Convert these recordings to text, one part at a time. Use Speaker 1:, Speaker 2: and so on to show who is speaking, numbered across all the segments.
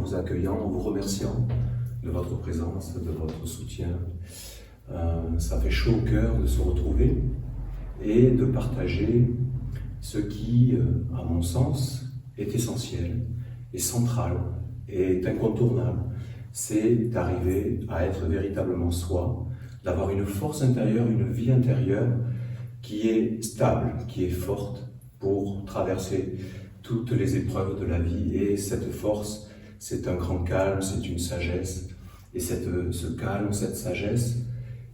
Speaker 1: vous accueillant, en vous remerciant de votre présence, de votre soutien. Ça fait chaud au cœur de se retrouver et de partager ce qui, à mon sens, est essentiel, est central, est incontournable. C'est d'arriver à être véritablement soi, d'avoir une force intérieure, une vie intérieure qui est stable, qui est forte pour traverser toutes les épreuves de la vie. Et cette force, c'est un grand calme, c'est une sagesse. Et ce calme, cette sagesse,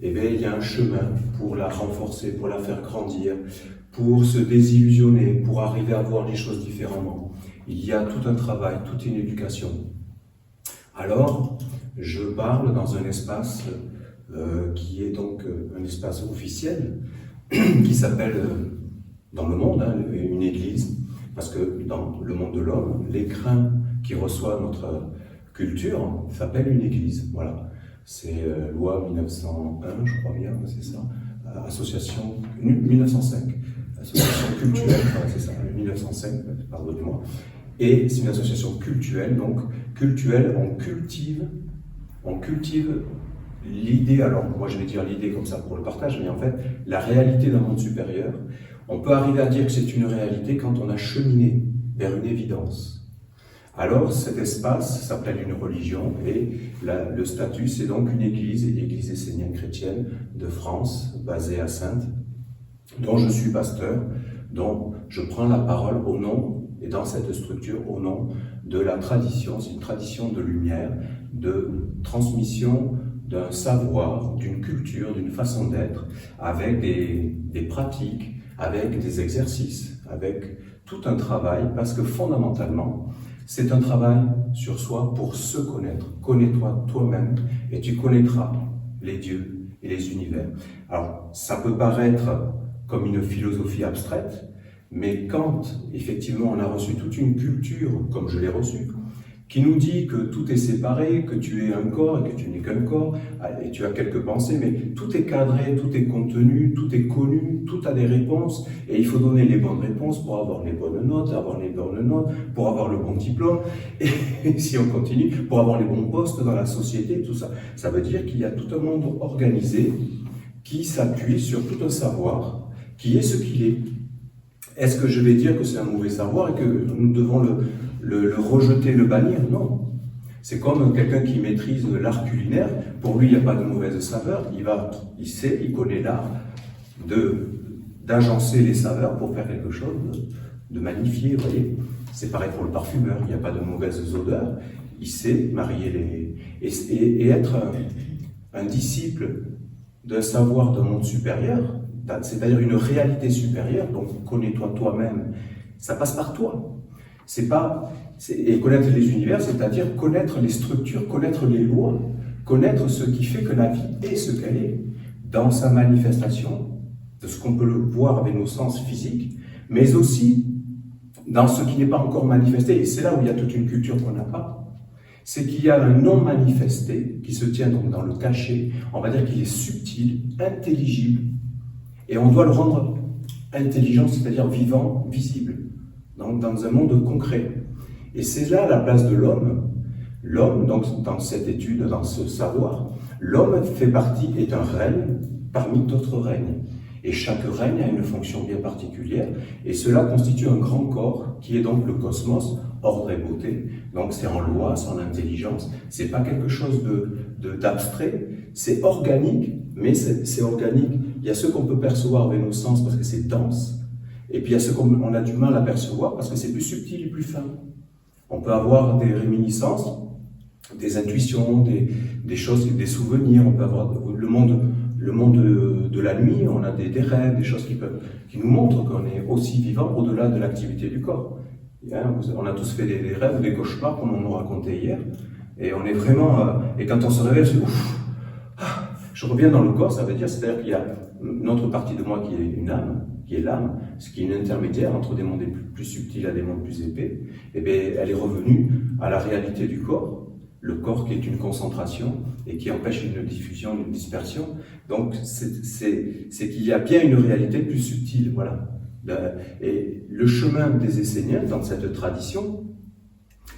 Speaker 1: eh bien, il y a un chemin pour la renforcer, pour la faire grandir, pour se désillusionner, pour arriver à voir les choses différemment. Il y a tout un travail, toute une éducation. Alors, je parle dans un espace qui est donc un espace officiel, qui s'appelle, dans le monde, une église, parce que dans le monde de l'homme, l'écrin qui reçoit notre culture s'appelle une église. Voilà. C'est loi 1901, je crois bien, c'est ça. Association 1905. Association culturelle, voilà, c'est ça, 1905, pardonnez-moi. Et c'est une association cultuelle, donc cultuelle, on cultive l'idée, alors moi je vais dire l'idée comme ça pour le partage, mais en fait, la réalité d'un monde supérieur, on peut arriver à dire que c'est une réalité quand on a cheminé vers une évidence. Alors cet espace s'appelle une religion et le statut c'est donc une église, l'église essénienne chrétienne de France, basée à Saintes, dont je suis pasteur, dont je prends la parole au nom, et dans cette structure, au nom de la tradition, c'est une tradition de lumière, de transmission d'un savoir, d'une culture, d'une façon d'être, avec des pratiques, avec des exercices, avec tout un travail, parce que fondamentalement, c'est un travail sur soi pour se connaître. Connais-toi toi-même et tu connaîtras les dieux et les univers. Alors, ça peut paraître comme une philosophie abstraite, mais quand, effectivement, on a reçu toute une culture, comme je l'ai reçue, qui nous dit que tout est séparé, que tu es un corps et que tu n'es qu'un corps, et tu as quelques pensées, mais tout est cadré, tout est contenu, tout est connu, tout a des réponses, et il faut donner les bonnes réponses pour avoir les bonnes notes, pour avoir le bon diplôme, et si on continue, pour avoir les bons postes dans la société, tout ça. Ça veut dire qu'il y a tout un monde organisé qui s'appuie sur tout un savoir, qui est ce qu'il est. Est-ce que je vais dire que c'est un mauvais savoir et que nous devons le rejeter, le bannir? Non. C'est comme quelqu'un qui maîtrise l'art culinaire. Pour lui, il n'y a pas de mauvaise saveur. Il sait, il connaît l'art d'agencer les saveurs pour faire quelque chose de magnifié. Vous voyez, c'est pareil pour le parfumeur. Il n'y a pas de mauvaises odeurs. Il sait marier et être un disciple d'un savoir d'un monde supérieur. C'est-à-dire une réalité supérieure, donc connais-toi toi-même, ça passe par toi. Et connaître les univers, c'est-à-dire connaître les structures, connaître les lois, connaître ce qui fait que la vie est ce qu'elle est, dans sa manifestation, de ce qu'on peut le voir avec nos sens physiques, mais aussi dans ce qui n'est pas encore manifesté, et c'est là où il y a toute une culture qu'on n'a pas, c'est qu'il y a un non manifesté qui se tient donc dans le cachet, on va dire qu'il est subtil, intelligible, et on doit le rendre intelligent, c'est-à-dire vivant, visible, donc dans un monde concret. Et c'est là la place de l'homme. L'homme, donc dans cette étude, dans ce savoir, l'homme fait partie, est un règne parmi d'autres règnes. Et chaque règne a une fonction bien particulière, et cela constitue un grand corps, qui est donc le cosmos, ordre et beauté. Donc c'est en loi, c'est en intelligence, c'est pas quelque chose d'abstrait, c'est organique, mais c'est organique. Il y a ce qu'on peut percevoir avec nos sens parce que c'est dense, et puis il y a ce qu'on a du mal à percevoir parce que c'est plus subtil et plus fin. On peut avoir des réminiscences, des intuitions, des choses, des souvenirs, on peut avoir le monde de la nuit, on a des rêves, des choses qui nous montrent qu'on est aussi vivant au-delà de l'activité du corps. On a tous fait des rêves, des cauchemars, comme on nous racontait hier, et on est vraiment... et quand on se réveille, c'est ouf, je reviens dans le corps, ça veut dire, c'est-à-dire qu'il y a une autre partie de moi qui est une âme, qui est l'âme, ce qui est une intermédiaire entre des mondes plus subtils à des mondes plus épais, et bien elle est revenue à la réalité du corps, le corps qui est une concentration et qui empêche une diffusion, une dispersion. Donc c'est qu'il y a bien une réalité plus subtile, voilà. Et le chemin des Esséniens, dans cette tradition,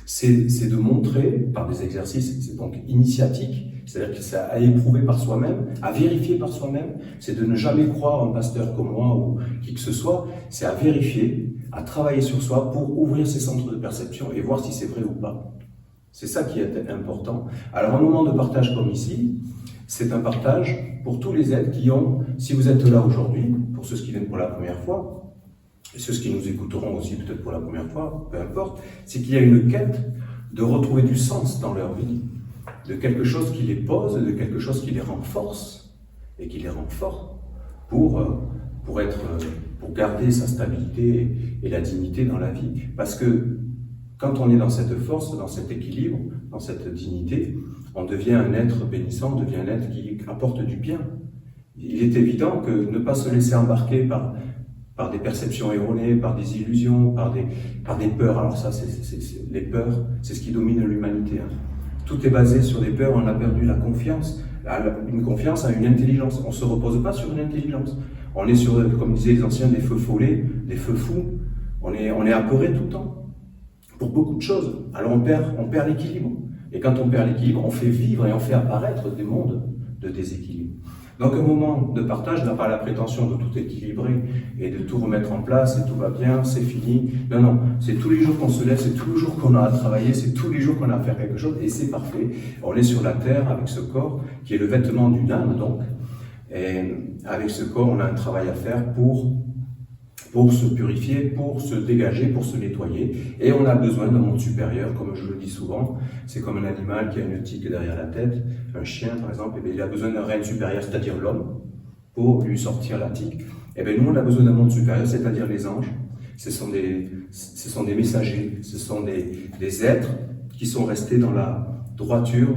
Speaker 1: c'est de montrer, par des exercices, c'est donc initiatique, c'est-à-dire que c'est à éprouver par soi-même, à vérifier par soi-même, c'est de ne jamais croire un pasteur comme moi ou qui que ce soit, c'est à vérifier, à travailler sur soi pour ouvrir ses centres de perception et voir si c'est vrai ou pas. C'est ça qui est important. Alors un moment de partage comme ici, c'est un partage pour tous les êtres qui ont, si vous êtes là aujourd'hui, pour ceux qui viennent pour la première fois, et ceux qui nous écouteront aussi peut-être pour la première fois, peu importe, c'est qu'il y a une quête de retrouver du sens dans leur vie, de quelque chose qui les pose, de quelque chose qui les renforce, et qui les rend forts pour garder sa stabilité et la dignité dans la vie. Parce que quand on est dans cette force, dans cet équilibre, dans cette dignité, on devient un être bénissant, on devient un être qui apporte du bien. Il est évident que ne pas se laisser embarquer par des perceptions erronées, par des illusions, par des peurs. Alors ça, les peurs, c'est ce qui domine l'humanité. Hein. Tout est basé sur des peurs, on a perdu la confiance. Une confiance à une intelligence. On ne se repose pas sur une intelligence. On est sur, comme disaient les anciens, des feux follets, des feux fous. On est apeuré tout le temps, pour beaucoup de choses. Alors on perd l'équilibre. Et quand on perd l'équilibre, on fait vivre et on fait apparaître des mondes de déséquilibre. Donc un moment de partage n'a pas la prétention de tout équilibrer et de tout remettre en place et tout va bien, c'est fini. Non, non, c'est tous les jours qu'on se lève, c'est tous les jours qu'on a à travailler, c'est tous les jours qu'on a à faire quelque chose et c'est parfait. On est sur la terre avec ce corps qui est le vêtement d'une âme donc. Et avec ce corps, on a un travail à faire pour se purifier, pour se dégager, pour se nettoyer. Et on a besoin d'un monde supérieur, comme je le dis souvent. C'est comme un animal qui a une tique derrière la tête, un chien par exemple, et bien, il a besoin d'un règne supérieur, c'est-à-dire l'homme, pour lui sortir la tique. Et bien nous, on a besoin d'un monde supérieur, c'est-à-dire les anges. Ce sont des messagers, ce sont des êtres qui sont restés dans la droiture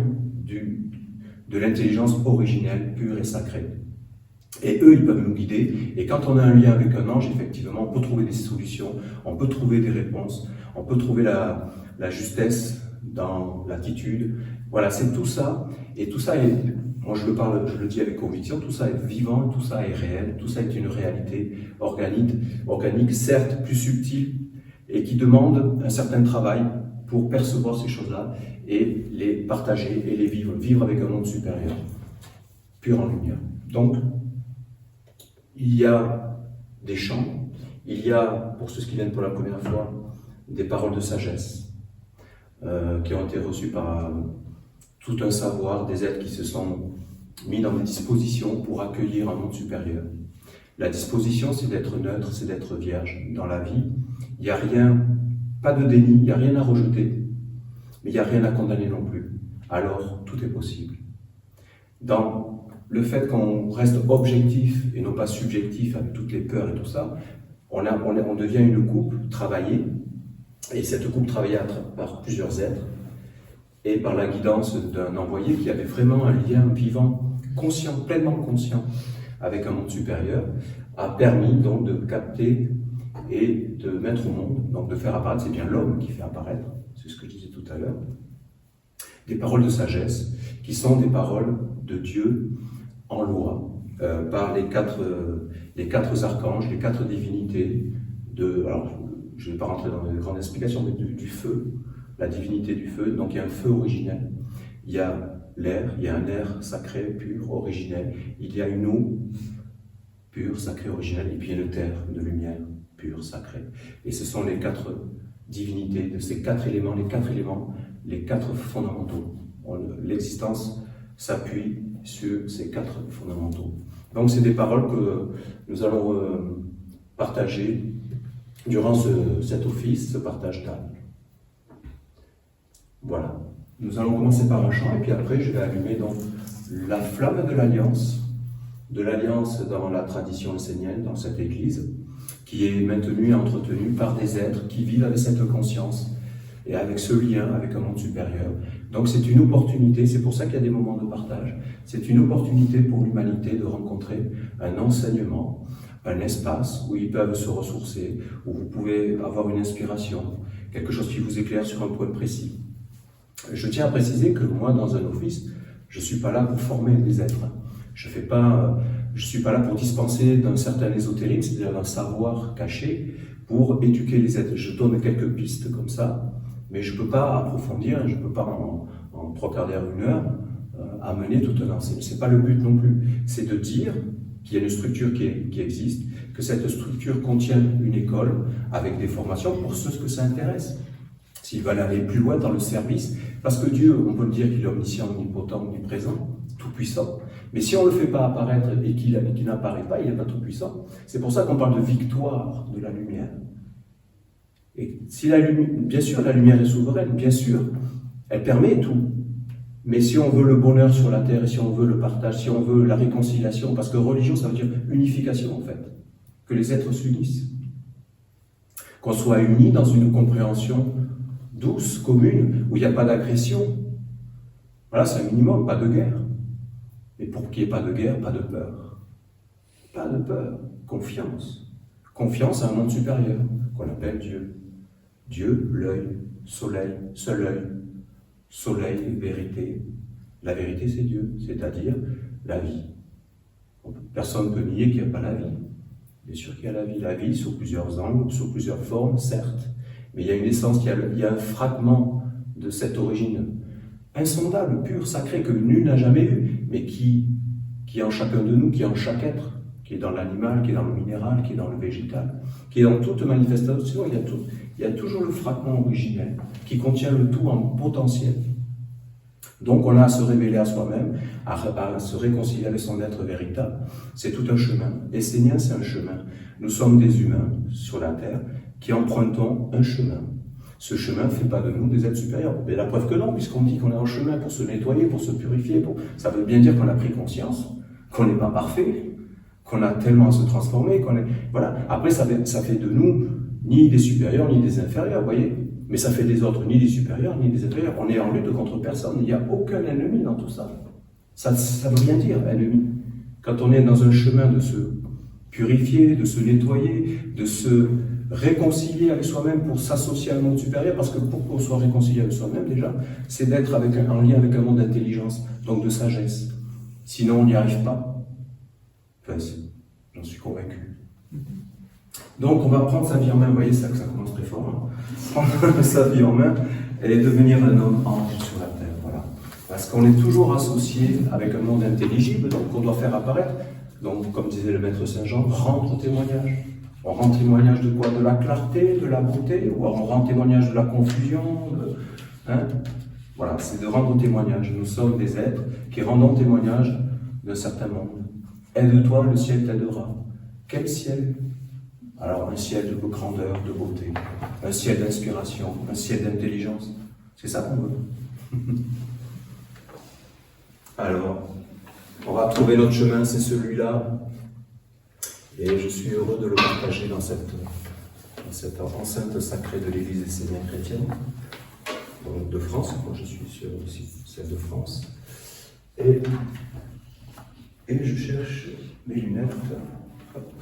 Speaker 1: de l'intelligence originelle, pure et sacrée. Et eux, ils peuvent nous guider. Et quand on a un lien avec un ange, effectivement, on peut trouver des solutions, on peut trouver des réponses, on peut trouver la justesse dans l'attitude. Voilà, c'est tout ça. Et tout ça est, moi je le dis avec conviction, tout ça est vivant, tout ça est réel, tout ça est une réalité organique, certes plus subtile, et qui demande un certain travail pour percevoir ces choses-là et les partager et les vivre avec un monde supérieur, pur en lumière. Donc, il y a des chants, il y a, pour ceux qui viennent pour la première fois, des paroles de sagesse qui ont été reçues par tout un savoir, des êtres qui se sont mis dans des dispositions pour accueillir un monde supérieur. La disposition, c'est d'être neutre, c'est d'être vierge. Dans la vie, il n'y a rien, pas de déni, il n'y a rien à rejeter, mais il n'y a rien à condamner non plus. Alors, tout est possible. Dans le fait qu'on reste objectif et non pas subjectif avec toutes les peurs et tout ça, on devient une coupe travaillée, et cette coupe travaillée par plusieurs êtres, et par la guidance d'un envoyé qui avait vraiment un lien vivant, conscient, pleinement conscient, avec un monde supérieur, a permis donc de capter et de mettre au monde, donc de faire apparaître, c'est bien l'homme qui fait apparaître, c'est ce que je disais tout à l'heure, des paroles de sagesse, qui sont des paroles de Dieu en loi, par les quatre archanges, les quatre divinités, alors je ne vais pas rentrer dans les grandes explications, mais du feu, la divinité du feu, donc il y a un feu originel, il y a l'air, il y a un air sacré, pur, originel, il y a une eau pure, sacrée, originelle, et puis il y a une terre de lumière, pure, sacrée. Et ce sont les quatre divinités de ces quatre éléments, les quatre fondamentaux. L'existence s'appuie sur ces quatre fondamentaux. Donc c'est des paroles que nous allons partager durant cet office, ce partage d'âme. Voilà. Nous allons commencer par un chant et puis après je vais allumer donc la flamme de l'alliance dans la tradition essénienne, dans cette église, qui est maintenue et entretenue par des êtres qui vivent avec cette conscience et avec ce lien avec un monde supérieur. Donc c'est une opportunité, c'est pour ça qu'il y a des moments de partage, c'est une opportunité pour l'humanité de rencontrer un enseignement, un espace où ils peuvent se ressourcer, où vous pouvez avoir une inspiration, quelque chose qui vous éclaire sur un point précis. Je tiens à préciser que moi, dans un office, je ne suis pas là pour former des êtres. Je ne suis pas là pour dispenser d'un certain ésotérisme, c'est-à-dire d'un savoir caché, pour éduquer les êtres. Je donne quelques pistes comme ça, Mais je ne peux pas approfondir, je ne peux pas en 3 quarts d'heure, 1 heure, amener tout un enseignement. Ce n'est pas le but non plus. C'est de dire qu'il y a une structure qui existe, que cette structure contient une école avec des formations pour ceux que ça intéresse. S'ils veulent aller plus loin dans le service, parce que Dieu, on peut le dire qu'il est omniscient, omnipotent, omniprésent, tout-puissant. Mais si on ne le fait pas apparaître et qu'il n'apparaît pas, il n'est pas tout-puissant. C'est pour ça qu'on parle de victoire de la lumière. Et si bien sûr, la lumière est souveraine, bien sûr, elle permet tout. Mais si on veut le bonheur sur la terre, et si on veut le partage, si on veut la réconciliation, parce que religion, ça veut dire unification en fait, que les êtres s'unissent, qu'on soit unis dans une compréhension douce, commune, où il n'y a pas d'agression. Voilà, c'est un minimum, pas de guerre. Mais pour qu'il n'y ait pas de guerre, pas de peur. Pas de peur, confiance. Confiance à un monde supérieur, qu'on appelle Dieu. Dieu, l'œil, soleil, seul œil. Soleil, vérité. La vérité, c'est Dieu, c'est-à-dire la vie. Personne ne peut nier qu'il n'y a pas la vie. Bien sûr qu'il y a la vie sous plusieurs angles, sous plusieurs formes, certes. Mais il y a une essence, il y a un fragment de cette origine insondable, pure, sacrée, que nul n'a jamais eu, mais qui est en chacun de nous, qui est en chaque être, qui est dans l'animal, qui est dans le minéral, qui est dans le végétal, qui est dans toute manifestation. Il y a toujours le fragment originel, qui contient le tout en potentiel. Donc on a à se révéler à soi-même, à se réconcilier avec son être véritable. C'est tout un chemin. Essénien, c'est un chemin. Nous sommes des humains sur la Terre qui empruntons un chemin. Ce chemin ne fait pas de nous des êtres supérieurs. Mais la preuve que non, puisqu'on dit qu'on est en chemin pour se nettoyer, pour se purifier. Ça veut bien dire qu'on a pris conscience, qu'on n'est pas parfait, qu'on a tellement à se transformer, Voilà. Après, ça fait de nous ni des supérieurs, ni des inférieurs, vous voyez. Mais ça fait des autres, ni des supérieurs, ni des inférieurs. On est en lutte contre personne. Il n'y a aucun ennemi dans tout ça. Ça ne veut rien dire, ennemi. Quand on est dans un chemin de se purifier, de se nettoyer, de se réconcilier avec soi-même pour s'associer à un monde supérieur, parce que pour qu'on soit réconcilié avec soi-même, déjà, c'est d'être en lien avec un monde d'intelligence, donc de sagesse. Sinon, on n'y arrive pas. Enfin, j'en suis convaincu. Donc, on va prendre sa vie en main. Vous voyez, ça commence très fort. Hein. Prendre sa vie en main et devenir un homme ange sur la terre. Voilà. Parce qu'on est toujours associé avec un monde intelligible, donc qu'on doit faire apparaître. Donc, comme disait le maître Saint-Jean, rendre témoignage. On rend témoignage de quoi? De la clarté, de la beauté, ou on rend témoignage de la confusion. Voilà, c'est de rendre témoignage. Nous sommes des êtres qui rendons témoignage d'un certain monde. Aide-toi, le ciel t'aidera. Quel ciel? Alors, un ciel de grandeur, de beauté, un ciel d'inspiration, un ciel d'intelligence. C'est ça qu'on veut. Alors, on va trouver notre chemin, c'est celui-là. Et je suis heureux de le partager dans cette enceinte sacrée de l'Église essénienne chrétienne, donc de France. Moi, je suis sur aussi celle de France. Et je cherche mes lunettes. Hop.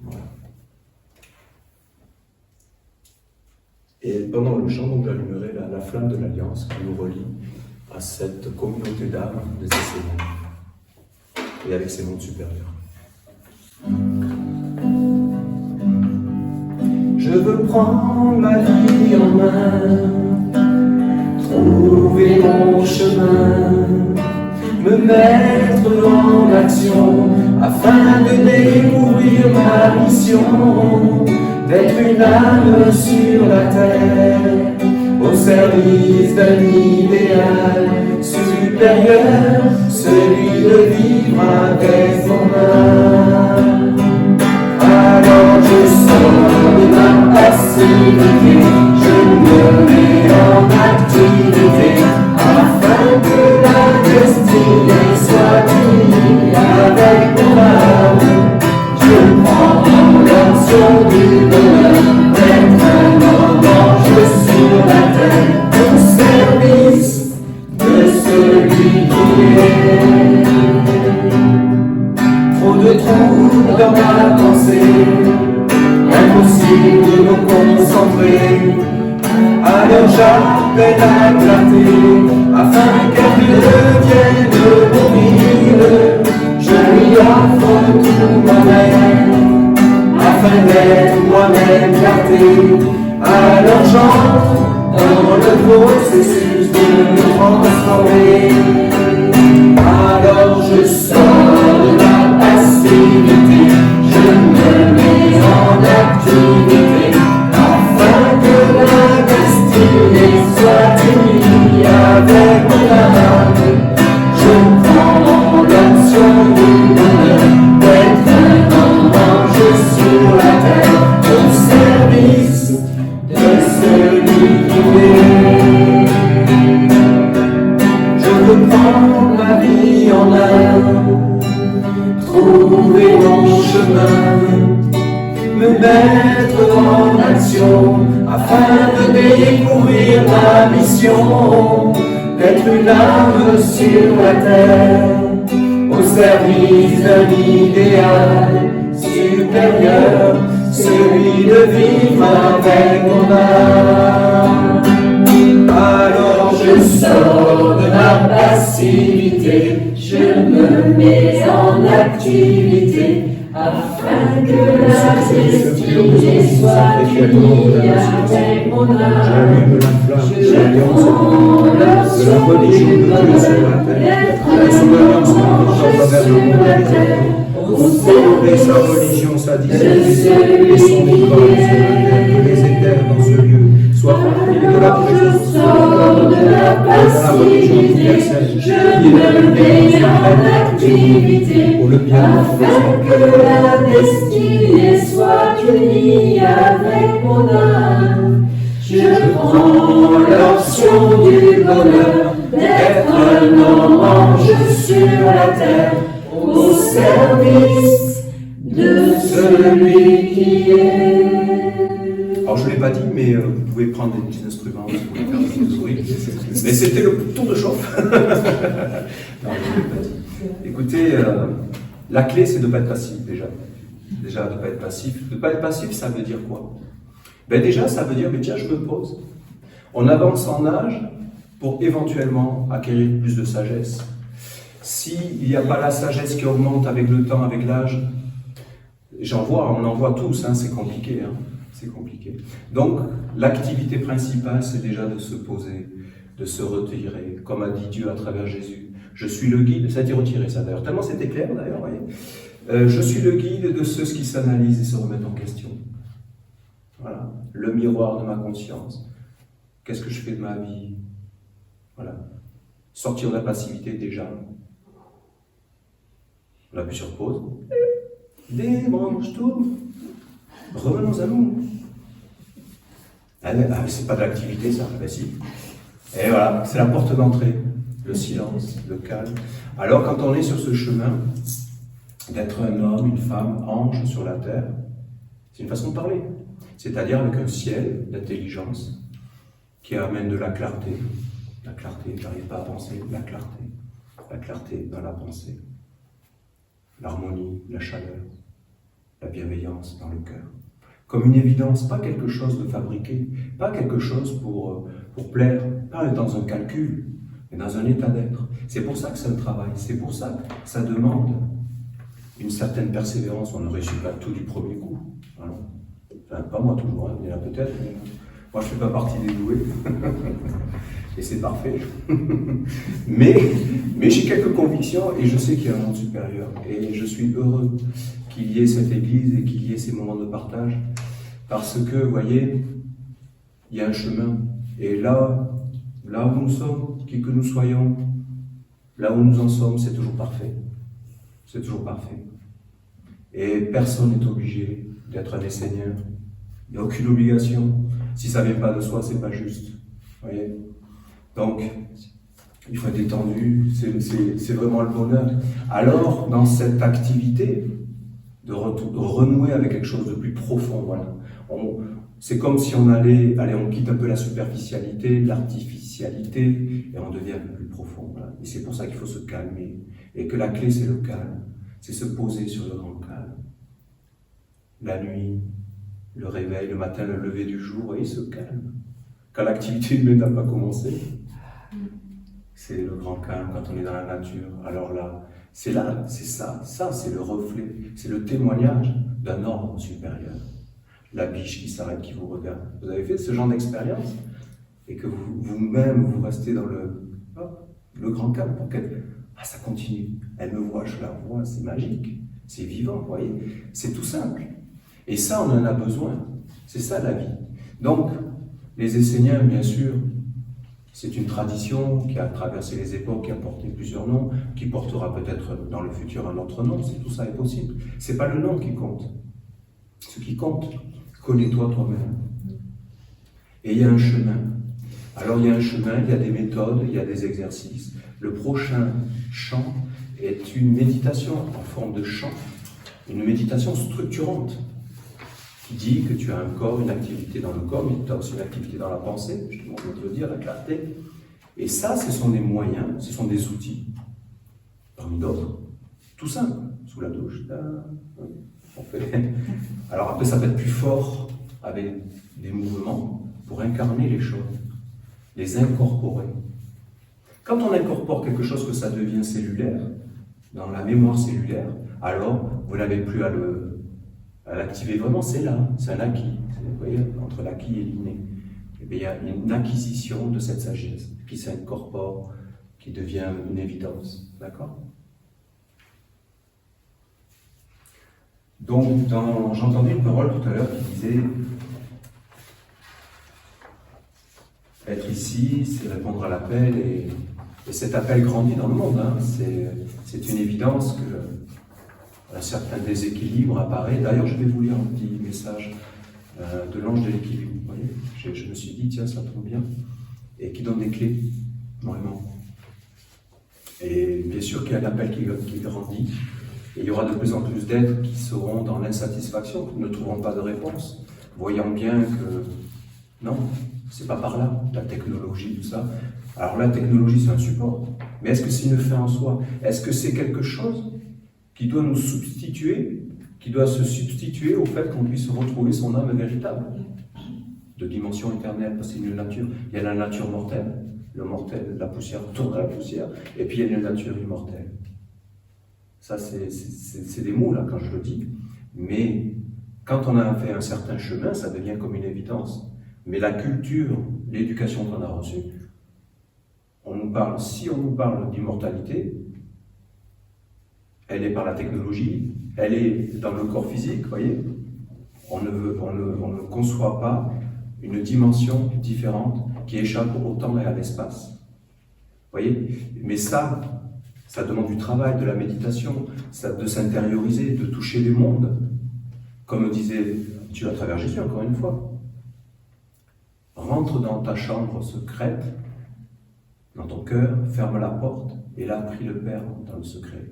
Speaker 1: Voilà. Et pendant le chant, donc, j'allumerai la flamme de l'Alliance qui nous relie à cette communauté d'âme des Esséniens et avec ces mondes supérieurs. Je veux prendre ma vie en main, trouver mon chemin, me mettre en action afin de découvrir ma mission, d'être une âme sur la terre au service d'un idéal supérieur, celui de vivre avec son âme. Alors je sors de ma passivité, je me mets en activité, afin que la destinée soit unie avec mon âme. Je prends l'option du bonheur, d'être un ange sur la terre, au service de celui qui est. Trop de trous dans ma pensée, impossible de me concentrer. Alors j'appelle la clarté, afin qu'elle devienne mobile. Je lui offre tout moi-même, afin d'être moi-même clarté, Alors j'entre dans le processus de me transformer. Alors je sors de ma passivité, je me mets en activité, afin que la destinée soit unie avec mon âme. Je prends l'option du bonheur d'être un ange sur la terre, au service de celui qui est. Je veux prendre ma vie en main, trouver mon chemin, me mettre en action, afin de découvrir ma mission, d'être une âme sur la terre, au service d'un idéal supérieur, celui de vivre avec mon âme. Alors je sors de ma passivité, je me mets en activité, afin que la destinée soit unie avec mon âme. Je prends l'option du bonheur d'être un ange sur la terre, au service
Speaker 2: sa
Speaker 1: de
Speaker 2: discipline et son
Speaker 1: celui qui
Speaker 2: école,
Speaker 1: est.
Speaker 2: que les éthers dans ce lieu soient remplis de la
Speaker 1: Alors je
Speaker 2: présence
Speaker 1: sors de la passivité, je me mets en activité,
Speaker 2: pour le bien
Speaker 1: afin que la destinée soit unie avec mon âme. Je prends l'option du bonheur d'être un ange sur la terre, au service de celui qui est.
Speaker 2: Alors je ne l'ai pas dit, mais vous pouvez prendre des petits instruments, vous pouvez faire des petits bruits. Mais c'était le tour de chauffe. Non, je ne l'ai pas dit. Écoutez, la clé c'est de ne pas être passif déjà. Déjà de ne pas être passif. De ne pas être passif, ça veut dire quoi? Ben déjà, ça veut dire, mais tiens, je me pose. On avance en âge pour éventuellement acquérir plus de sagesse. S'il n'y a pas la sagesse qui augmente avec le temps, avec l'âge, on en voit tous, hein, c'est compliqué. Hein. C'est compliqué. Donc, l'activité principale, c'est déjà de se poser, de se retirer, comme a dit Dieu à travers Jésus. Je suis le guide, ça a été retiré ça d'ailleurs, tellement c'était clair d'ailleurs, voyez. Je suis le guide de ceux qui s'analysent et se remettent en question. Voilà, le miroir de ma conscience. Qu'est-ce que je fais de ma vie? Voilà. Sortir de la passivité déjà. On appuie sur pause. Débranche tout. Revenons à nous. Ah, c'est pas de l'activité ça, ben si. Et voilà, c'est la porte d'entrée. Le silence, le calme. Alors quand on est sur ce chemin, d'être un homme, une femme, ange sur la terre, c'est une façon de parler. C'est-à-dire avec un ciel d'intelligence qui amène de la clarté. La clarté, j'arrive pas à penser, la clarté dans la pensée. L'harmonie, la chaleur, la bienveillance dans le cœur. Comme une évidence, pas quelque chose de fabriqué, pas quelque chose pour plaire, pas dans un calcul, mais dans un état d'être. C'est pour ça que c'est un travail, c'est pour ça que ça demande une certaine persévérance. On ne réussit pas tout du premier coup. Voilà. Enfin, pas moi toujours, hein, il y en a peut-être, mais moi je ne fais pas partie des doués. Et c'est parfait. mais j'ai quelques convictions et je sais qu'il y a un monde supérieur. Et je suis heureux qu'il y ait cette église et qu'il y ait ces moments de partage. Parce que, vous voyez, il y a un chemin. Et là où nous sommes, qui que nous soyons, là où nous en sommes, c'est toujours parfait. C'est toujours parfait. Et personne n'est obligé d'être un enseignant. Il n'y a aucune obligation. Si ça ne vient pas de soi, c'est pas juste. Vous voyez? Donc, il faut être détendu, c'est vraiment le bonheur. Alors, dans cette activité, de renouer avec quelque chose de plus profond, voilà. C'est comme si on on quitte un peu la superficialité, l'artificialité, et on devient un peu plus profond. Voilà. Et c'est pour ça qu'il faut se calmer. Et que la clé, c'est le calme. C'est se poser sur le grand calme. La nuit, le réveil, le matin, le lever du jour, et il se calme. Quand l'activité humaine n'a pas commencé, c'est le grand calme quand on est dans la nature. Alors là, c'est ça c'est le reflet, c'est le témoignage d'un ordre supérieur.
Speaker 1: la biche qui s'arrête, qui vous regarde. Vous avez fait ce genre d'expérience et que vous-même, vous restez dans le grand calme pour qu'elle... Ah, ça continue. Elle me voit, je la vois, c'est magique. C'est vivant, vous voyez. C'est tout simple. Et ça, on en a besoin. C'est ça la vie. Donc, les Esséniens, bien sûr, c'est une tradition qui a traversé les époques, qui a porté plusieurs noms, qui portera peut-être dans le futur un autre nom, si tout ça est possible. C'est pas le nom qui compte. Ce qui compte, connais-toi toi-même. Et il y a un chemin. Alors il y a un chemin, il y a des méthodes, il y a des exercices. Le prochain chant est une méditation en forme de chant, une méditation structurante, qui dit que tu as un corps, une activité dans le corps, mais tu as aussi une activité dans la pensée, je te montre de le dire, la clarté. Et ça, ce sont des moyens, ce sont des outils, parmi d'autres, tout simple, sous la douche. On fait. Alors après, ça peut être plus fort avec des mouvements pour incarner les choses, les incorporer. Quand on incorpore quelque chose que ça devient cellulaire, dans la mémoire cellulaire, alors vous n'avez plus à l'activer vraiment, c'est là, c'est un acquis. Vous voyez, entre l'acquis et l'inné. Et bien, il y a une acquisition de cette sagesse qui s'incorpore, qui devient une évidence. D'accord ? Donc, j'entendais une parole tout à l'heure qui disait être ici, c'est répondre à l'appel, et cet appel grandit dans le monde. Hein. C'est une évidence que un certain déséquilibre apparaît. D'ailleurs, je vais vous lire un petit message de l'ange de l'équilibre. Vous voyez, je me suis dit, tiens, ça tombe bien, et qui donne des clés, vraiment. Et bien sûr qu'il y a un appel qui grandit. Et il y aura de plus en plus d'êtres qui seront dans l'insatisfaction, ne trouveront pas de réponse, voyant bien que non, c'est pas par là, la technologie, tout ça. Alors la technologie, c'est un support, mais est-ce que c'est une fin en soi? Est-ce que c'est quelque chose qui doit nous substituer, qui doit se substituer au fait qu'on puisse retrouver son âme véritable, de dimension éternelle, parce que c'est une nature. Il y a la nature mortelle, le mortel, la poussière tourne à la poussière, et puis il y a une nature immortelle. Ça, c'est des mots, là, quand je le dis. Mais quand on a fait un certain chemin, ça devient comme une évidence. Mais la culture, l'éducation qu'on a reçue, si on nous parle d'immortalité, elle est par la technologie, elle est dans le corps physique, vous voyez. On ne conçoit pas une dimension différente qui échappe au temps et à l'espace. Vous voyez. Mais ça demande du travail, de la méditation, de s'intérioriser, de toucher les mondes. Comme disait Dieu à travers Jésus, encore une fois. Rentre dans ta chambre secrète, dans ton cœur, ferme la porte, et là, prie le Père dans le secret.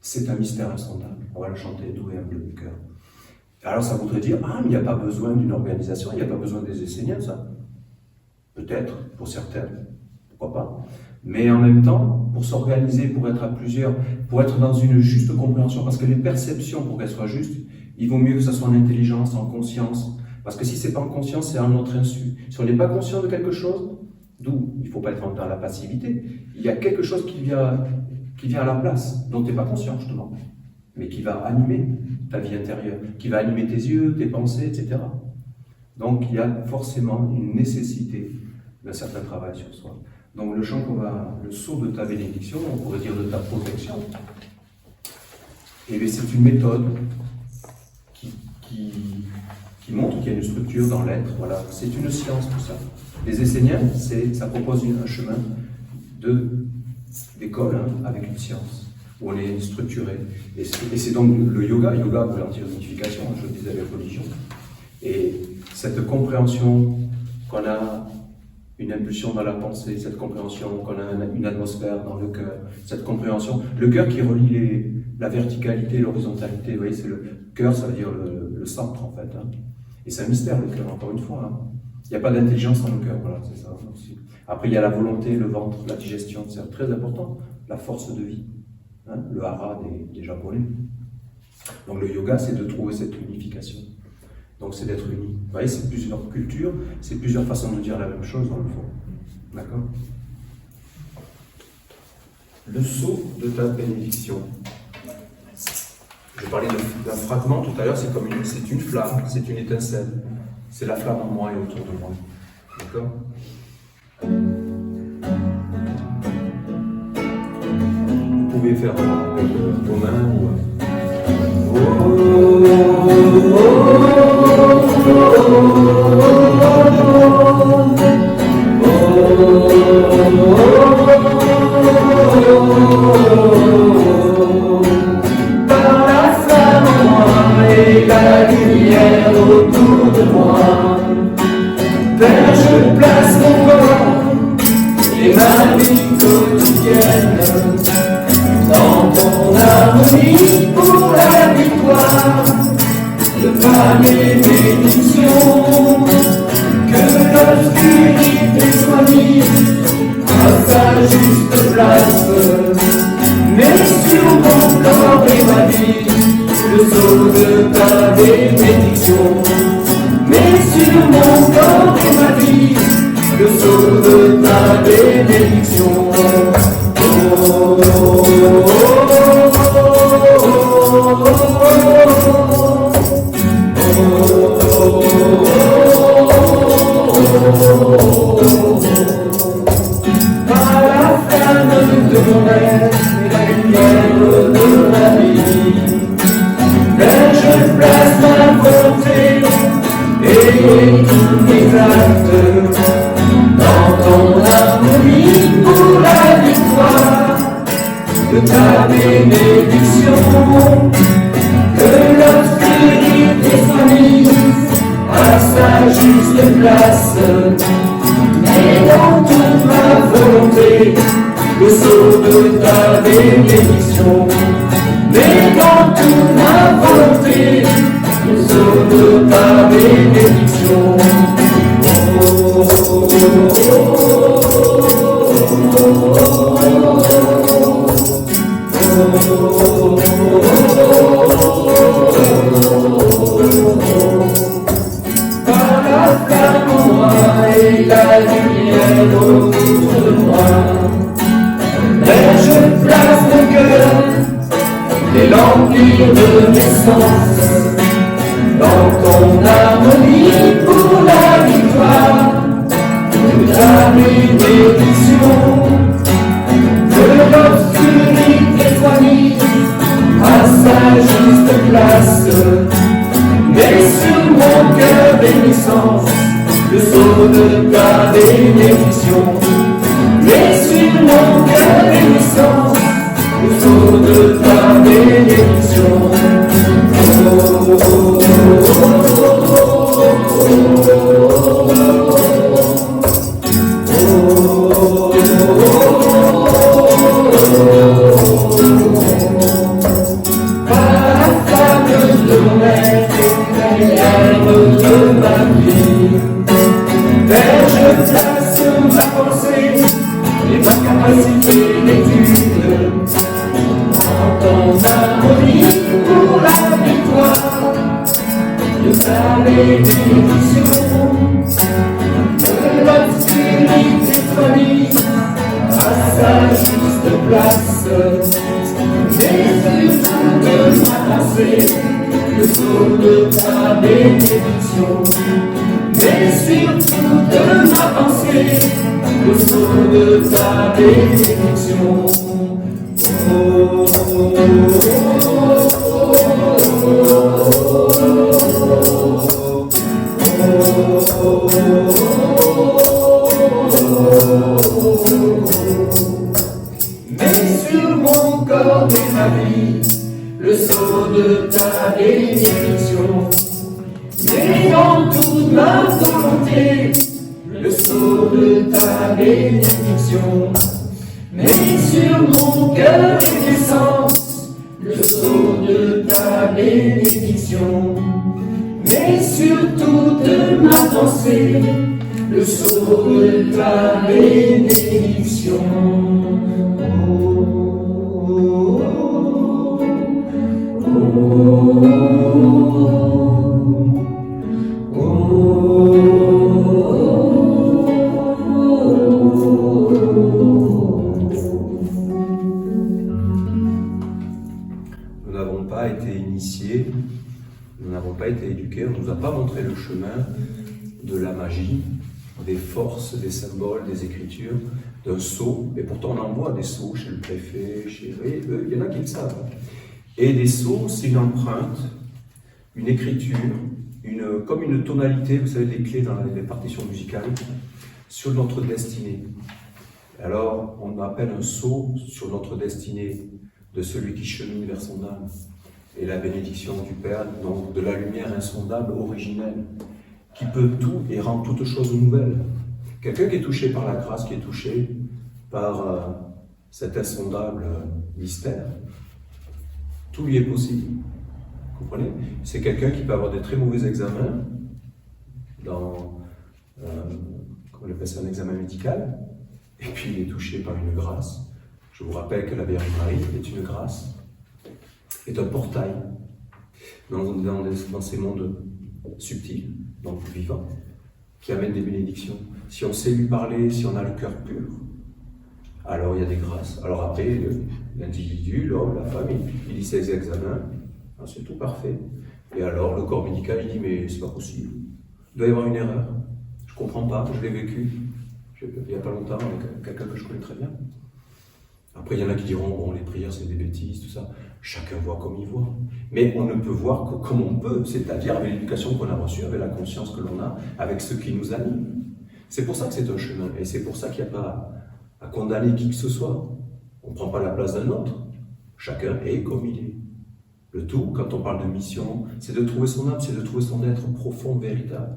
Speaker 1: C'est un mystère insondable. On va le chanter doux et humble du cœur. Alors ça voudrait dire, mais il n'y a pas besoin d'une organisation, il n'y a pas besoin des Esséniens, ça. Peut-être, pour certains, pourquoi pas. Mais en même temps, pour s'organiser, pour être à plusieurs, pour être dans une juste compréhension, parce que les perceptions, pour qu'elles soient justes, il vaut mieux que ça soit en intelligence, en conscience, parce que si c'est pas en conscience, c'est à notre insu. Si on n'est pas conscient de quelque chose, d'où il ne faut pas être dans la passivité, il y a quelque chose qui vient à la place, dont tu n'es pas conscient justement, mais qui va animer ta vie intérieure, qui va animer tes yeux, tes pensées, etc. Donc il y a forcément une nécessité d'un certain travail sur soi. Donc le chant le saut de ta bénédiction, on pourrait dire de ta protection, et c'est une méthode qui montre qu'il y a une structure dans l'être. Voilà, c'est une science tout ça. Les Esséniens, ça propose un chemin d'école avec une science où on est structuré. Et c'est donc le yoga. Yoga veut dire unification, je le disais avec religion. Et cette compréhension qu'on a une impulsion dans la pensée, cette compréhension qu'on a une atmosphère dans le cœur, cette compréhension, le cœur qui relie la verticalité et l'horizontalité, vous voyez, c'est le cœur, ça veut dire le centre en fait. Hein. Et c'est un mystère le cœur, encore une fois. Hein. Il n'y a pas d'intelligence dans le cœur, voilà, c'est ça aussi. Après, il y a la volonté, le ventre, la digestion, c'est très important, la force de vie, hein, le hara des Japonais. Donc le yoga, c'est de trouver cette unification. Donc c'est d'être uni. Vous voyez, c'est plusieurs cultures, c'est plusieurs façons de dire la même chose dans le fond. D'accord ? Le sceau de ta bénédiction. Je parlais d'un fragment tout à l'heure, c'est une flamme, c'est une étincelle. C'est la flamme en moi et autour de moi. D'accord? Vous pouvez faire avec vos mains ou...
Speaker 2: Par la flamme en moi et la lumière autour de moi, Père, je place mon corps et ma vie quotidienne dans ton harmonie pour la victoire de par mes bénédictions. Que l'obscurité soit mise à sa juste place, mais sur mon corps et ma vie, le sceau de ta bénédiction. Mais sur mon corps et ma vie, le sceau de ta bénédiction. Par la flamme de mon être et la lumière de ma vie, Père, je place ma volonté et tous mes actes dans ton harmonie pour la victoire de ta bénédiction. Que l'obscurité soit mise à sa juste place, mais dans toute ma volonté, le sceau de ta bénédiction. Mais dans toute ma volonté, le sceau de ta bénédiction. Par la flamme en moi et la lumière autour de moi, Père, je place mon cœur et l'empire de mes sens dans ton harmonie pour la victoire de ta bénédiction. Que l'obscurité soit mise à sa juste place, mais sur mon cœur bénissant le sceau de ta bénédiction. Mais sur mon cœur bénissant le sceau de ta bénédiction. Par la flamme de mon être et la lumière de ma vie, Père, je place ma pensée et ma capacité d'étude en ton harmonie pour la victoire de ta bénédiction. Que l'obscurité soit mise à sa juste place, mais surtout de ma pensée, le sceau de ta bénédiction. Mais surtout de ma pensée, le sceau de ta bénédiction. Mais sur mon corps et ma vie, le sceau de ta bénédiction. Mais dans toute ma volonté, le sceau de ta bénédiction. Mais sur mon cœur et mes sens, le sceau de ta bénédiction. Mais sur toute ma pensée, le sceau de ta bénédiction.
Speaker 1: Nous n'avons pas été initiés Nous n'avons pas été éduqués, on ne nous a pas montré le chemin de la magie, des forces, des symboles, des écritures, d'un sceau. Et pourtant, on en voit des sceaux chez le préfet, il y en a qui le savent. Et des sceaux, c'est une empreinte, une écriture, comme une tonalité, vous savez, les clés dans les partitions musicales, sur notre destinée. Alors, on appelle un sceau sur notre destinée de celui qui chemine vers son âme. Et la bénédiction du Père, donc de la lumière insondable, originelle, qui peut tout et rend toute chose nouvelle. Quelqu'un qui est touché par la grâce, qui est touché par cet insondable mystère, tout lui est possible. Vous comprenez? C'est quelqu'un qui peut avoir des très mauvais examens dans, comment on appelle ça, un examen médical, et puis il est touché par une grâce. Je vous rappelle que la Vierge Marie est une grâce, est un portail dans ces mondes subtils, donc vivants, qui amènent des bénédictions. Si on sait lui parler, si on a le cœur pur, alors il y a des grâces. Alors après, l'individu, l'homme, la femme, il lit ses examens, c'est tout parfait. Et alors le corps médical, il dit, mais c'est pas possible. Il doit y avoir une erreur. Je comprends pas, je l'ai vécu. Il n'y a pas longtemps avec quelqu'un que je connais très bien. Après, il y en a qui diront, bon, les prières, c'est des bêtises, tout ça. Chacun voit comme il voit. Mais on ne peut voir que comme on peut, c'est-à-dire avec l'éducation qu'on a reçue, avec la conscience que l'on a, avec ce qui nous anime. C'est pour ça que c'est un chemin, et c'est pour ça qu'il n'y a pas à condamner qui que ce soit. On ne prend pas la place d'un autre. Chacun est comme il est. Le tout, quand on parle de mission, c'est de trouver son âme, c'est de trouver son être profond, véritable.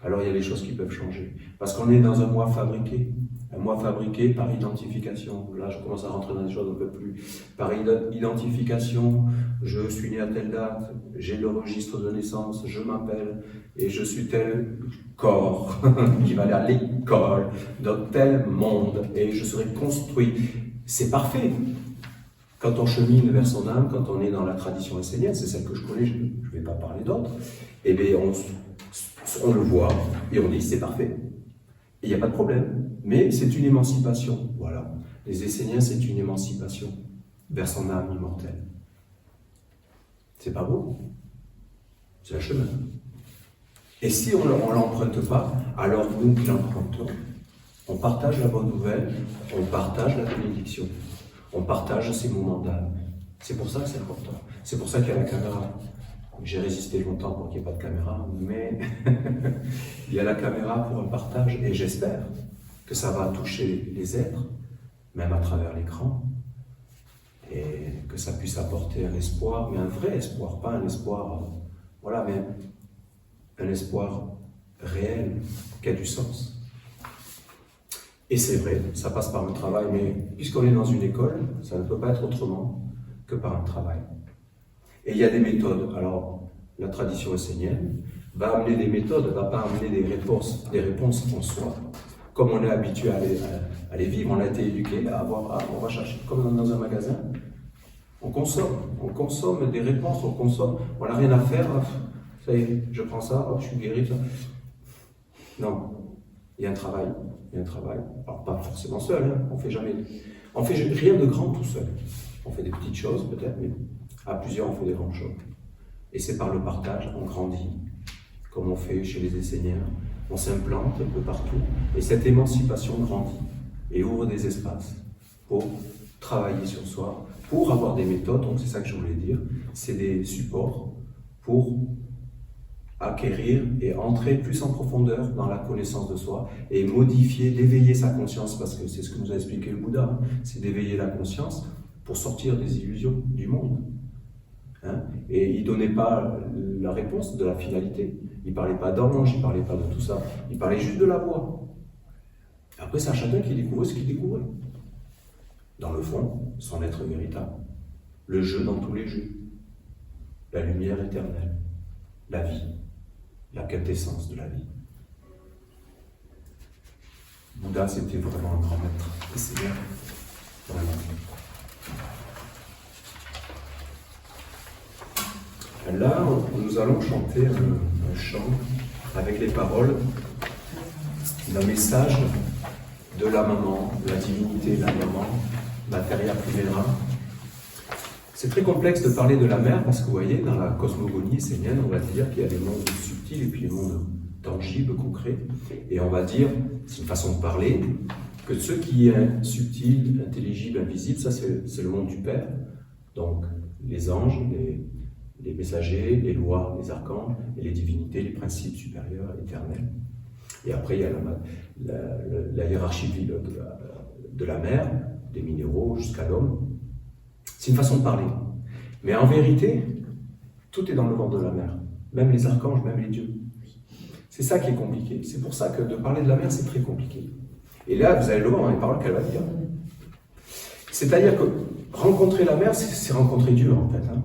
Speaker 1: Alors il y a des choses qui peuvent changer. Parce qu'on est dans un moi fabriqué. Un moi fabriqué par identification. Là, je commence à rentrer dans des choses un peu plus. Par identification, je suis né à telle date, j'ai le registre de naissance, je m'appelle, et je suis tel corps qui va aller à l'école, dans tel monde, et je serai construit. C'est parfait. Quand on chemine vers son âme, quand on est dans la tradition essénienne, c'est celle que je connais, je ne vais pas parler d'autres, eh bien on le voit, et on dit c'est parfait. Il n'y a pas de problème. Mais c'est une émancipation, voilà. Les Esséniens, c'est une émancipation vers son âme immortelle. C'est pas beau? C'est un chemin. Et si on ne l'emprunte pas, alors nous qui l'empruntons, on partage la bonne nouvelle, on partage la bénédiction, on partage ces moments d'âme. C'est pour ça que c'est important. C'est pour ça qu'il y a la caméra. J'ai résisté longtemps pour qu'il n'y ait pas de caméra, mais il y a la caméra pour un partage, et j'espère que ça va toucher les êtres, même à travers l'écran, et que ça puisse apporter un espoir, mais un vrai espoir, pas un espoir, voilà, mais un espoir réel, qui a du sens. Et c'est vrai, ça passe par le travail, mais puisqu'on est dans une école, ça ne peut pas être autrement que par un travail. Et il y a des méthodes. Alors, la tradition essénienne va amener des méthodes, ne va pas amener des réponses en soi. Comme on est habitué à les vivre, on a été éduqué à avoir, on va chercher, comme dans un magasin, on consomme des réponses, on n'a rien à faire, ça y est, je prends ça, hop, je suis guéri, ça. Non, il y a un travail, alors pas forcément seul, hein, on fait rien de grand tout seul. On fait des petites choses peut-être, mais à plusieurs on fait des grandes choses. Et c'est par le partage, on grandit, comme on fait chez les Esséniens. On s'implante un peu partout, et cette émancipation grandit et ouvre des espaces pour travailler sur soi, pour avoir des méthodes, donc c'est ça que je voulais dire, c'est des supports pour acquérir et entrer plus en profondeur dans la connaissance de soi et modifier, d'éveiller sa conscience, parce que c'est ce que nous a expliqué le Bouddha, c'est d'éveiller la conscience pour sortir des illusions du monde. Hein? Et il ne donnait pas la réponse de la finalité. Il ne parlait pas d'ange, il ne parlait pas de tout ça. Il parlait juste de la voix. Après, c'est à chacun qui découvre ce qu'il découvre. Dans le fond, son être véritable. Le jeu dans tous les jeux. La lumière éternelle. La vie. La quintessence de la vie. Bouddha, c'était vraiment un grand maître. Et c'est bien. Vraiment. Là, nous allons chanter un chant avec les paroles d'un message de la maman, la divinité de la maman, Materia Primera. C'est très complexe de parler de la mer parce que vous voyez, dans la cosmogonie essénienne, on va dire qu'il y a les mondes subtils et puis les mondes tangibles, concrets. Et on va dire, c'est une façon de parler, que ce qui est subtil, intelligible, invisible, ça c'est le monde du Père. Donc les anges, les messagers, les lois, les archanges, et les divinités, les principes supérieurs, éternels. Et après, il y a la hiérarchie de la mer, des minéraux jusqu'à l'homme. C'est une façon de parler. Mais en vérité, tout est dans le ventre de la mer. Même les archanges, même les dieux. C'est ça qui est compliqué. C'est pour ça que de parler de la mer, c'est très compliqué. Et là, vous allez le voir dans les paroles qu'elle va dire. C'est-à-dire que rencontrer la mer, c'est rencontrer Dieu, en fait. Hein.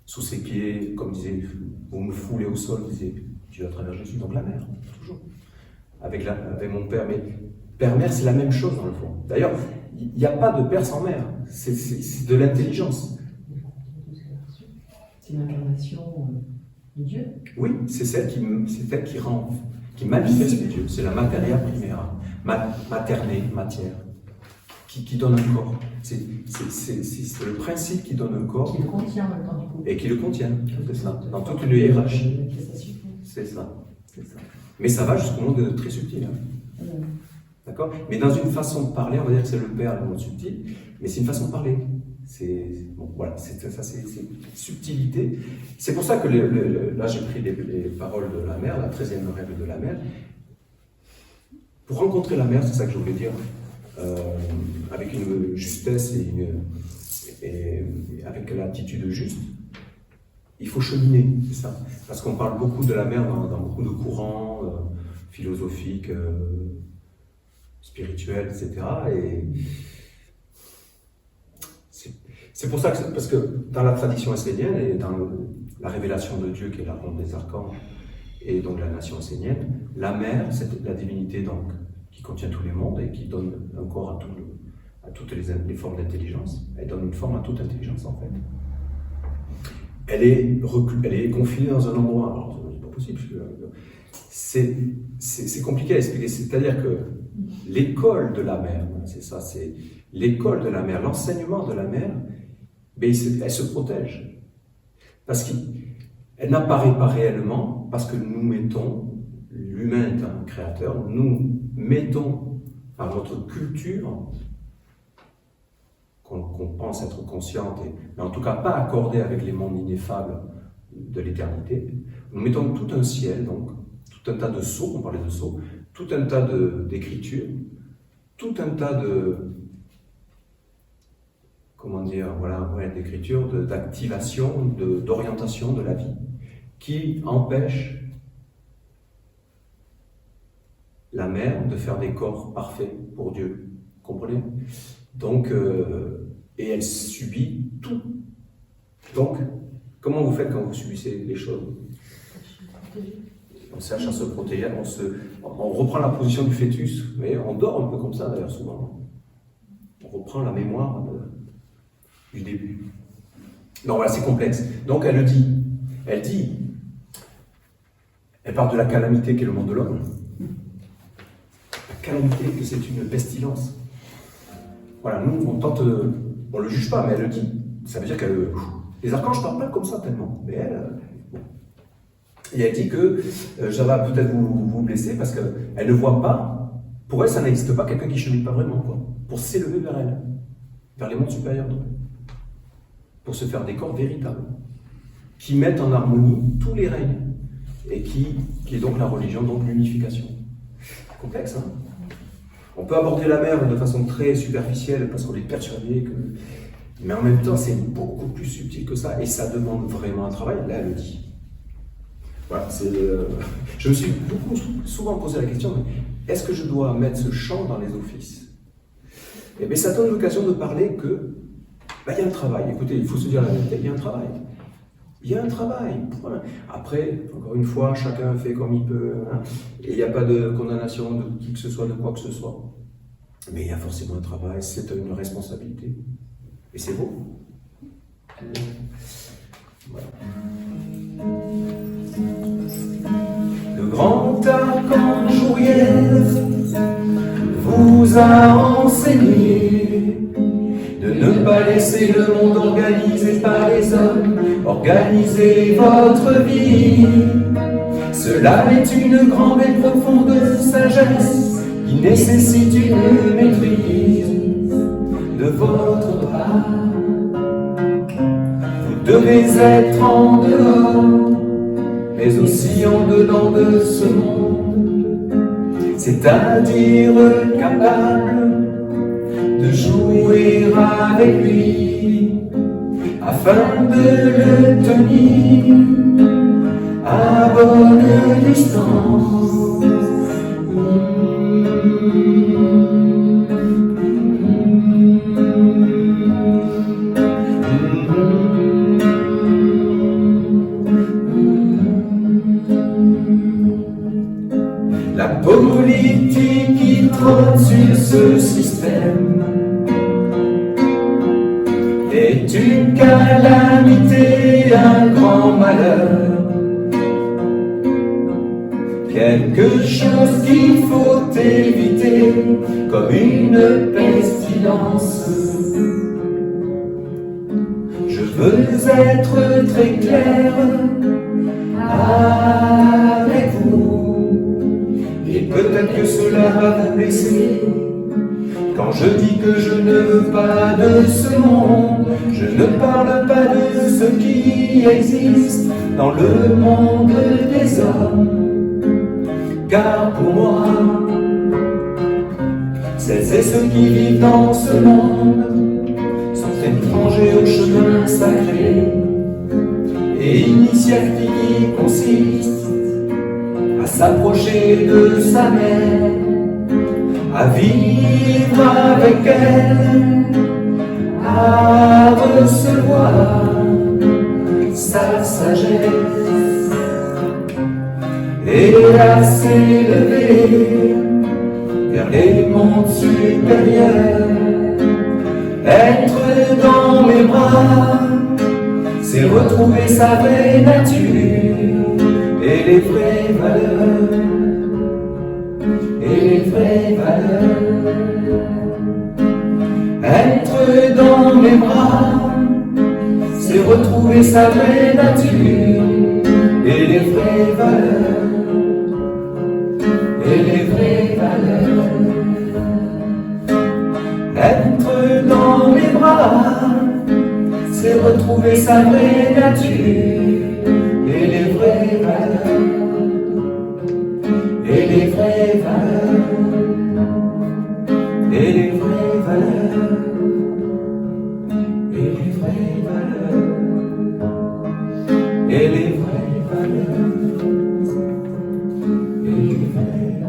Speaker 1: Sous ses pieds, comme disait, vous me foulez au sol, disait Dieu à travers Jésus, donc la mer, toujours. Avec mon père. Mais père-mère, c'est la même chose dans le fond. D'ailleurs, il n'y a pas de père sans mère. C'est de l'intelligence.
Speaker 3: C'est l'incarnation de Dieu.
Speaker 1: Oui, c'est celle qui rend, qui manifeste Dieu. C'est la materia primera, maternée, matière, qui donne un corps. C'est le principe qui donne un corps.
Speaker 3: Qui le contient en même temps du coup.
Speaker 1: Et qui le contient, c'est ça. Dans toute une hiérarchie. C'est ça. Mais ça va jusqu'au monde très subtil. Hein. D'accord? Mais dans une façon de parler, on va dire que c'est le père, le monde subtil, mais c'est une façon de parler. Bon, voilà, c'est subtilité. C'est pour ça que là j'ai pris les paroles de la mer, la 13e règle de la mer. Pour rencontrer la mer, c'est ça que je voulais dire, avec une justesse et avec l'attitude juste, il faut cheminer, c'est ça. Parce qu'on parle beaucoup de la mer dans beaucoup de courants philosophiques, spirituels, etc. Et c'est pour ça parce que dans la tradition essénienne et dans la révélation de Dieu qui est la ronde des archanges et donc la nation essénienne, la mer, c'est la divinité donc qui contient tous les mondes et qui donne un corps à toutes les formes d'intelligence. Elle donne une forme à toute intelligence en fait. Elle est confinée dans un endroit. Alors c'est pas possible. C'est compliqué à expliquer. C'est-à-dire que l'école de la mer, c'est ça, c'est l'école de la mer, l'enseignement de la mer, mais elle se protège. Parce qu'elle n'apparaît pas réellement, parce que nous mettons, l'humain est un créateur, nous mettons par notre culture, qu'on pense être consciente, mais en tout cas pas accordée avec les mondes ineffables de l'éternité, nous mettons tout un ciel, donc tout un tas de sceaux, on parlait de sceaux, tout un tas d'écritures, tout un tas d'écritures, d'activation, d'orientation de la vie, qui empêchent la mer de faire des corps parfaits pour Dieu. Vous comprenez? Donc, et elle subit tout. Donc, comment vous faites quand vous subissez les choses? On cherche à se protéger, on reprend la position du fœtus, mais on dort un peu comme ça d'ailleurs souvent. On reprend la mémoire du début. Donc voilà, c'est complexe. Donc elle parle de la calamité qu'est le monde de l'homme. La calamité, que c'est une pestilence. Voilà, nous on le juge pas, mais elle le dit. Ça veut dire que les archanges ne parlent pas comme ça tellement, mais elle. Et elle dit que ça va peut-être vous blesser parce qu'elle ne voit pas, pour elle ça n'existe pas quelqu'un qui ne chemine pas vraiment, quoi, pour s'élever vers elle, vers les mondes supérieurs, donc, pour se faire des corps véritables, qui mettent en harmonie tous les règnes, et qui est donc la religion, donc l'unification. C'est complexe, hein? On peut aborder la mer de façon très superficielle parce qu'on est persuadé que... Mais en même temps, c'est beaucoup plus subtil que ça, et ça demande vraiment un travail, là elle le dit. Voilà, je me suis souvent posé la question, mais est-ce que je dois mettre ce chant dans les offices? Et bien ça donne l'occasion de parler que, il y a un travail. Écoutez, il faut se dire la vérité, il y a un travail. Il y a un travail. Point. Après, encore une fois, chacun fait comme il peut, hein, et il n'y a pas de condamnation de qui que ce soit, de quoi que ce soit. Mais il y a forcément un travail, c'est une responsabilité. Et c'est beau. Voilà. Le grand archange Uriel vous a enseigné de ne pas
Speaker 2: pas laisser le monde organisé par les hommes organiser votre vie. Cela est une grande et profonde sagesse qui nécessite une maîtrise de votre part. Vous devez être en dehors, mais aussi en dedans de ce monde, c'est-à-dire capable de jouer avec lui afin de le tenir à bonne distance. La politique qui trône sur ce système est une calamité, un grand malheur, quelque chose qu'il faut éviter comme une pestilence. Je veux être très clair avec vous, et peut-être que cela va vous blesser. Quand je dis que je ne veux pas de ce monde, je ne parle pas de ce qui existe dans le monde des hommes. Car pour moi, celles et ceux qui vivent dans ce monde sont étrangers au chemin sacré et initiative qui consiste à s'approcher de sa mère, à vivre avec elle, à recevoir sa sagesse et à s'élever vers les mondes supérieurs. Être dans mes bras, c'est retrouver sa vraie nature et les vraies valeurs. Et les vraies valeurs. Être dans mes bras, c'est retrouver sa vraie nature et les vraies valeurs. Et les vraies valeurs. Être dans mes bras, c'est retrouver sa vraie nature et les vraies valeurs. Et les vraies valeurs, et les vraies valeurs, et les vraies valeurs, et les vraies valeurs, et les vraies valeurs.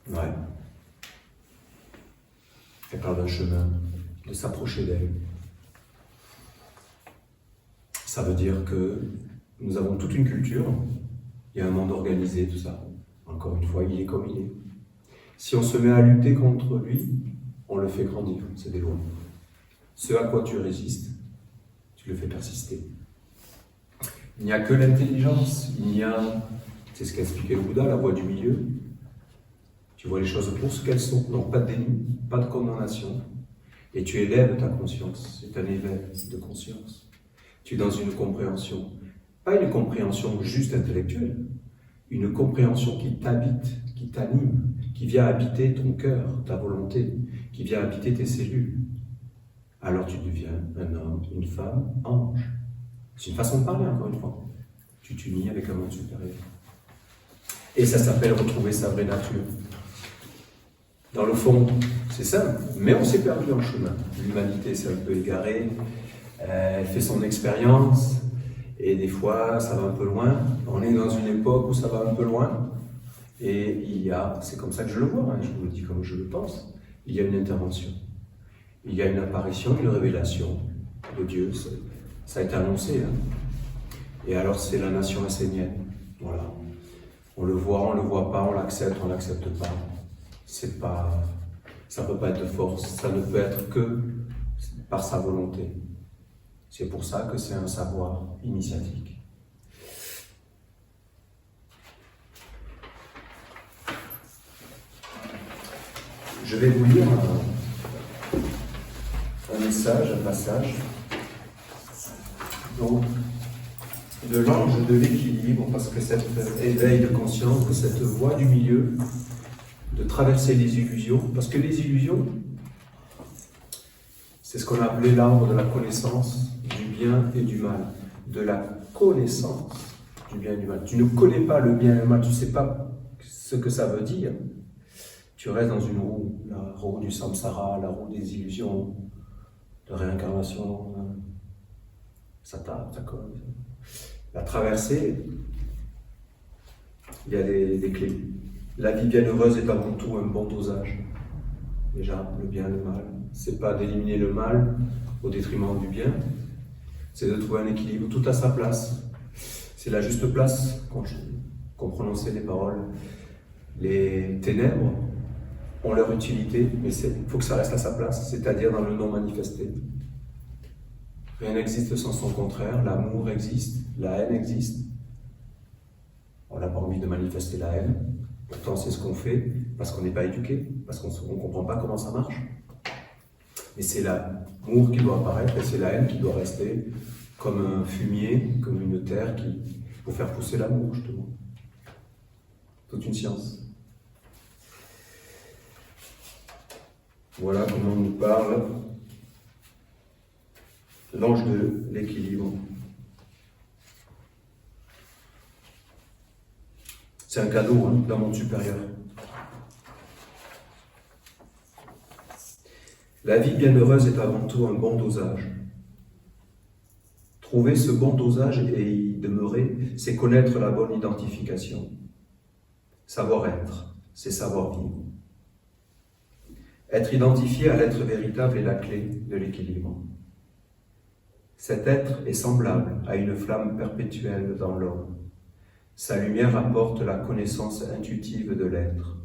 Speaker 1: Ouais. Elle parle d'un chemin, de s'approcher d'elle. Ça veut dire que nous avons toute une culture, il y a un monde organisé, tout ça. Encore une fois, il est comme il est. Si on se met à lutter contre lui, on le fait grandir, c'est des lois. Ce à quoi tu résistes, tu le fais persister. Il n'y a que l'intelligence, il n'y a, c'est ce qu'a expliqué le Bouddha, la voie du milieu. Tu vois les choses pour ce qu'elles sont, donc pas de déni, pas de condamnation. Et tu élèves ta conscience, c'est un éveil de conscience. Tu es dans une compréhension, pas une compréhension juste intellectuelle, une compréhension qui t'habite, qui t'anime, qui vient habiter ton cœur, ta volonté, qui vient habiter tes cellules. Alors tu deviens un homme, une femme, ange. C'est une façon de parler, encore une fois. Tu t'unis avec un monde supérieur. Et ça s'appelle retrouver sa vraie nature. Dans le fond, c'est simple, mais on s'est perdu en chemin. L'humanité s'est un peu égarée, elle fait son expérience, et des fois, ça va un peu loin. On est dans une époque où ça va un peu loin, et il y a, c'est comme ça que je le vois, hein, je vous le dis comme je le pense, il y a une intervention. Il y a une apparition, une révélation de Dieu, ça a été annoncé. Hein. Et alors, c'est la nation essénienne. Voilà. On le voit pas, on l'accepte pas. C'est pas Ça ne peut pas être de force, ça ne peut être que par sa volonté. C'est pour ça que c'est un savoir initiatique. Je vais vous lire un message, un passage, donc, de l'ange de l'équilibre, parce que cet éveil de conscience, cette voie du milieu, de traverser les illusions, parce que les illusions, c'est ce qu'on a appelé l'arbre de la connaissance du bien et du mal. De la connaissance du bien et du mal. Tu ne connais pas le bien et le mal, tu ne sais pas ce que ça veut dire. Tu restes dans une roue, la roue du samsara, la roue des illusions, de réincarnation. Ça tape, ça colle. La traversée, il y a des clés. La vie bienheureuse est avant tout un bon dosage. Déjà, le bien et le mal. C'est pas d'éliminer le mal au détriment du bien, c'est de trouver un équilibre, tout à sa place. C'est la juste place qu'on prononçait les paroles. Les ténèbres ont leur utilité, mais il faut que ça reste à sa place, c'est-à-dire dans le non manifesté. Rien n'existe sans son contraire, l'amour existe, la haine existe. On n'a pas envie de manifester la haine, pourtant c'est ce qu'on fait, parce qu'on n'est pas éduqué, parce qu'on ne comprend pas comment ça marche. Mais c'est l'amour qui doit apparaître et c'est la haine qui doit rester comme un fumier, comme une terre pour faire pousser l'amour, justement. Toute une science. Voilà comment on nous parle l'ange de l'équilibre. C'est un cadeau d'un monde supérieur. La vie bienheureuse est avant tout un bon dosage. Trouver ce bon dosage et y demeurer, c'est connaître la bonne identification. Savoir-être, c'est savoir-vivre. Être identifié à l'être véritable est la clé de l'équilibre. Cet être est semblable à une flamme perpétuelle dans l'homme. Sa lumière apporte la connaissance intuitive de l'être,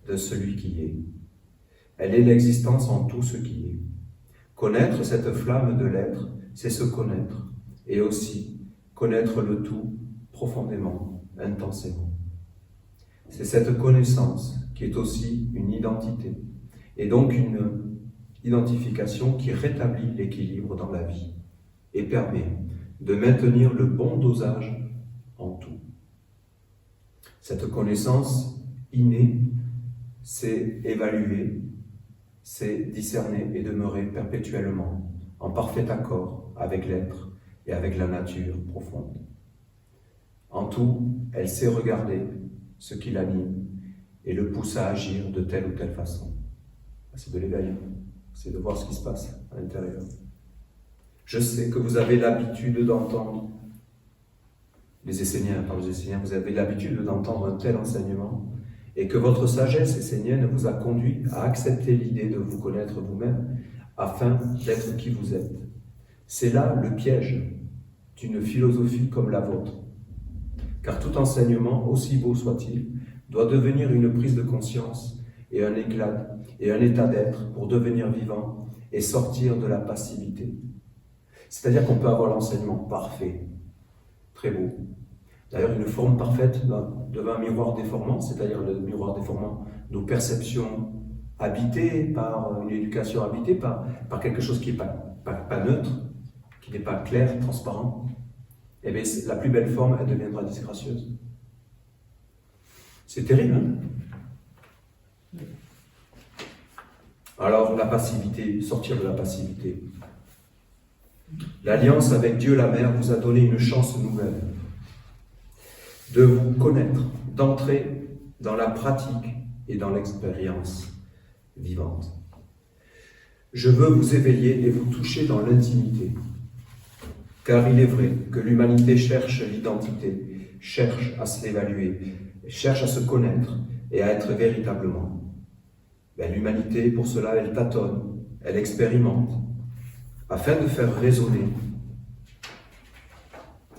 Speaker 1: de celui qui est. Elle est l'existence en tout ce qui est. Connaître cette flamme de l'être, c'est se connaître, et aussi connaître le tout profondément, intensément. C'est cette connaissance qui est aussi une identité, et donc une identification qui rétablit l'équilibre dans la vie et permet de maintenir le bon dosage en tout. Cette connaissance innée, c'est évaluer, c'est discerner et demeurer perpétuellement en parfait accord avec l'être et avec la nature profonde. En tout, elle sait regarder ce qui l'anime et le pousse à agir de telle ou telle façon. C'est de l'éveil, c'est de voir ce qui se passe à l'intérieur. Je sais que vous avez l'habitude d'entendre, les Esséniens, par les Esséniens, vous avez l'habitude d'entendre un tel enseignement, et que votre sagesse essénienne vous a conduit à accepter l'idée de vous connaître vous-même, afin d'être qui vous êtes. C'est là le piège d'une philosophie comme la vôtre. Car tout enseignement, aussi beau soit-il, doit devenir une prise de conscience et un éclat et un état d'être pour devenir vivant et sortir de la passivité. C'est-à-dire qu'on peut avoir l'enseignement parfait, très beau. D'ailleurs, une forme parfaite devant un miroir déformant, c'est-à-dire le miroir déformant, nos perceptions habitées par une éducation habitée par quelque chose qui n'est pas neutre, qui n'est pas clair, transparent, eh bien, la plus belle forme, elle deviendra disgracieuse. C'est terrible, hein? Alors, la passivité, sortir de la passivité. L'alliance avec Dieu la Mère vous a donné une chance nouvelle de vous connaître, d'entrer dans la pratique et dans l'expérience vivante. Je veux vous éveiller et vous toucher dans l'intimité, car il est vrai que l'humanité cherche l'identité, cherche à s'évaluer, cherche à se connaître et à être véritablement. Mais l'humanité, pour cela, elle tâtonne, elle expérimente, afin de faire résonner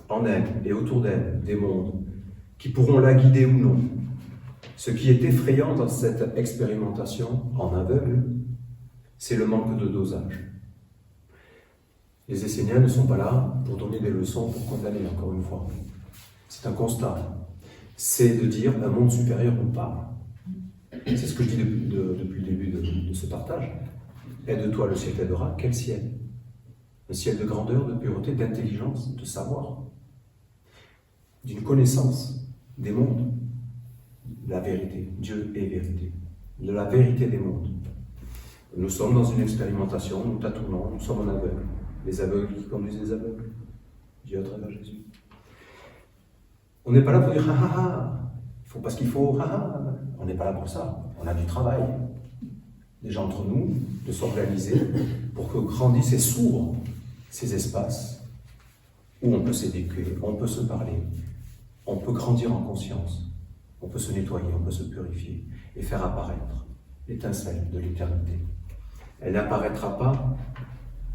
Speaker 1: en elle et autour d'elle des mondes qui pourront la guider ou non, Ce qui est effrayant dans cette expérimentation en aveugle, c'est le manque de dosage. Les Esséniens ne sont pas là pour donner des leçons, pour condamner, encore une fois. C'est un constat. C'est de dire un monde supérieur nous parle. C'est ce que je dis depuis le début de ce partage. Aide-toi, le ciel t'aidera. Quel ciel? Un ciel de grandeur, de pureté, d'intelligence, de savoir, d'une connaissance des mondes. La vérité. Dieu est vérité. De la vérité des mondes. Nous sommes dans une expérimentation, nous tâtonnons, nous sommes en aveugle. Les aveugles qui conduisent les aveugles. Dieu à travers Jésus. On n'est pas là pour dire ah ah ah, il faut parce qu'il faut ah ah. On n'est pas là pour ça. On a du travail. Déjà entre nous, de s'organiser pour que grandissent et s'ouvrent ces espaces où on peut s'éduquer, on peut se parler, on peut grandir en conscience, on peut se nettoyer, on peut se purifier et faire apparaître l'étincelle de l'éternité. Elle n'apparaîtra pas,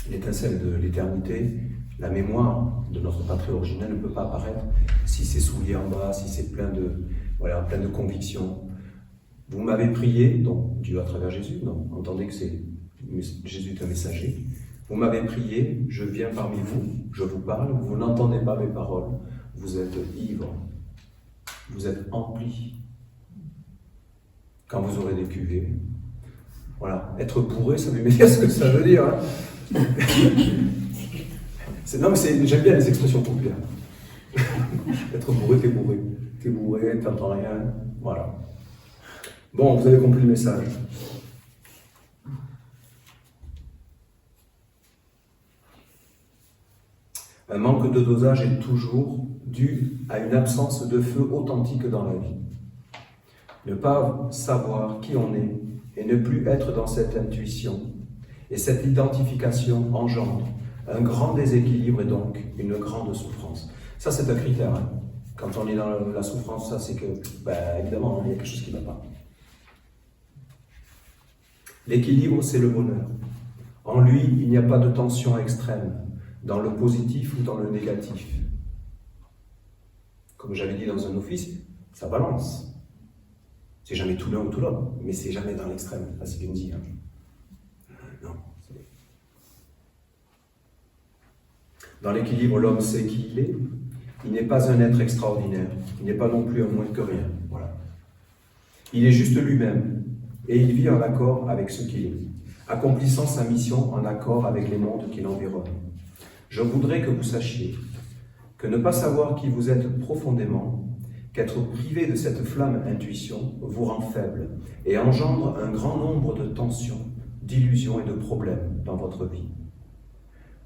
Speaker 1: l'étincelle de l'éternité, la mémoire de notre patrie originelle ne peut pas apparaître si c'est souillé en bas, si c'est plein de convictions. Vous m'avez prié, donc Dieu à travers Jésus, non, entendez que c'est Jésus est un messager. Vous m'avez prié, je viens parmi vous, je vous parle, vous n'entendez pas mes paroles, vous êtes ivres, vous êtes emplis. Quand vous aurez des cuvées, voilà, être bourré, ça veut dire ce que ça veut dire. Hein. Non, mais j'aime bien les expressions populaires. Être bourré, t'es bourré, t'entends rien, voilà. Bon, vous avez compris le message. Un manque de dosage est toujours dû à une absence de feu authentique dans la vie. Ne pas savoir qui on est et ne plus être dans cette intuition et cette identification engendre un grand déséquilibre et donc une grande souffrance. Ça, c'est un critère. Hein. Quand on est dans la souffrance, ça, c'est que, évidemment, il y a quelque chose qui ne va pas. L'équilibre, c'est le bonheur. En lui, il n'y a pas de tension extrême, dans le positif ou dans le négatif. Comme j'avais dit dans un office, ça balance. C'est jamais tout l'un ou tout l'autre, mais c'est jamais dans l'extrême. Là, c'est bien dit. Hein. Non. Dans l'équilibre, l'homme sait qui il est. Il n'est pas un être extraordinaire. Il n'est pas non plus un moins que rien. Voilà. Il est juste lui-même. Et il vit en accord avec ce qu'il est, accomplissant sa mission en accord avec les mondes qui l'environnent. Je voudrais que vous sachiez que ne pas savoir qui vous êtes profondément, qu'être privé de cette flamme intuition vous rend faible et engendre un grand nombre de tensions, d'illusions et de problèmes dans votre vie.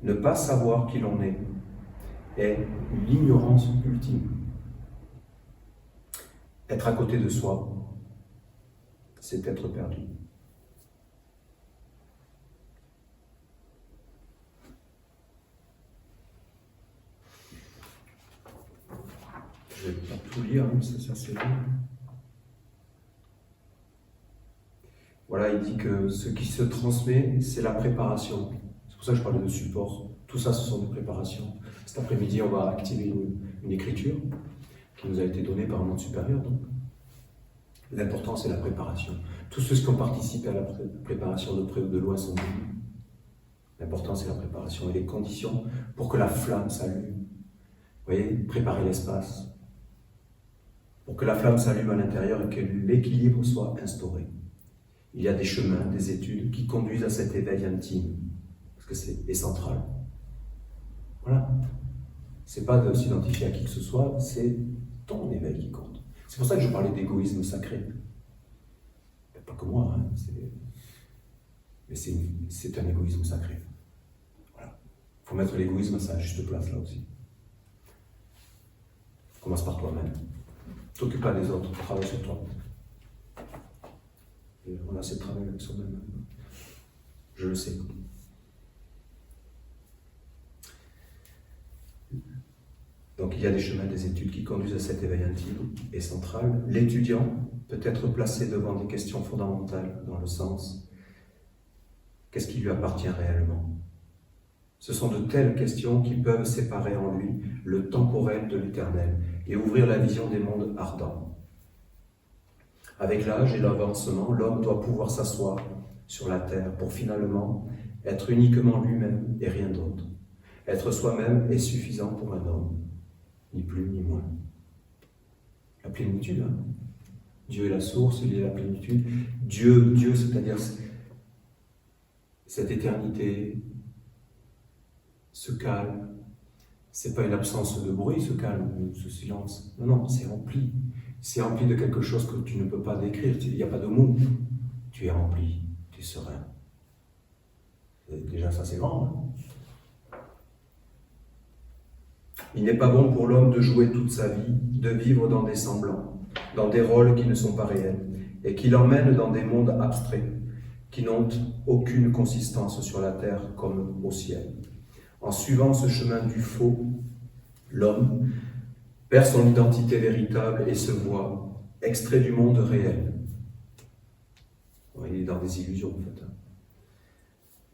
Speaker 1: Ne pas savoir qui l'on est l'ignorance ultime. Être à côté de soi, c'est être perdu. Je ne vais pas tout lire, hein, ça c'est long. Voilà, il dit que ce qui se transmet, c'est la préparation. C'est pour ça que je parlais de support. Tout ça, ce sont des préparations. Cet après-midi, on va activer une écriture qui nous a été donnée par un monde supérieur. Donc. L'important, c'est la préparation. Tous ceux qui ont participé à la préparation de près ou de loin sont venus. L'important, c'est la préparation et les conditions pour que la flamme s'allume. Vous voyez, préparer l'espace. Pour que la flamme s'allume à l'intérieur et que l'équilibre soit instauré. Il y a des chemins, des études qui conduisent à cet éveil intime. Parce que c'est central. Voilà. C'est pas de s'identifier à qui que ce soit, c'est ton éveil qui compte. C'est pour ça que je parlais d'égoïsme sacré. Pas que moi, hein, mais c'est un égoïsme sacré. Voilà. Il faut mettre l'égoïsme à sa juste place là aussi. Commence par toi-même. T'occupe pas des autres, travaille sur toi. Et on a assez de travail avec soi-même. Je le sais. Donc il y a des chemins, des études qui conduisent à cet éveil intime et central. L'étudiant peut être placé devant des questions fondamentales dans le sens « qu'est-ce qui lui appartient réellement ?» Ce sont de telles questions qui peuvent séparer en lui le temporel de l'éternel et ouvrir la vision des mondes ardents. Avec l'âge et l'avancement, l'homme doit pouvoir s'asseoir sur la terre pour finalement être uniquement lui-même et rien d'autre. Être soi-même est suffisant pour un homme, ni plus ni moins. La plénitude, hein. Dieu est la source, il est la plénitude. Dieu, c'est-à-dire cette éternité, ce calme, c'est pas une absence de bruit, ce calme, ce silence. Non, c'est rempli. C'est rempli de quelque chose que tu ne peux pas décrire. Il n'y a pas de mots. Tu es rempli, tu es serein. Et déjà, ça, c'est grand. Hein. Il n'est pas bon pour l'homme de jouer toute sa vie, de vivre dans des semblants, dans des rôles qui ne sont pas réels, et qui l'emmènent dans des mondes abstraits, qui n'ont aucune consistance sur la terre comme au ciel. En suivant ce chemin du faux, l'homme perd son identité véritable et se voit extrait du monde réel. Il est dans des illusions, en fait.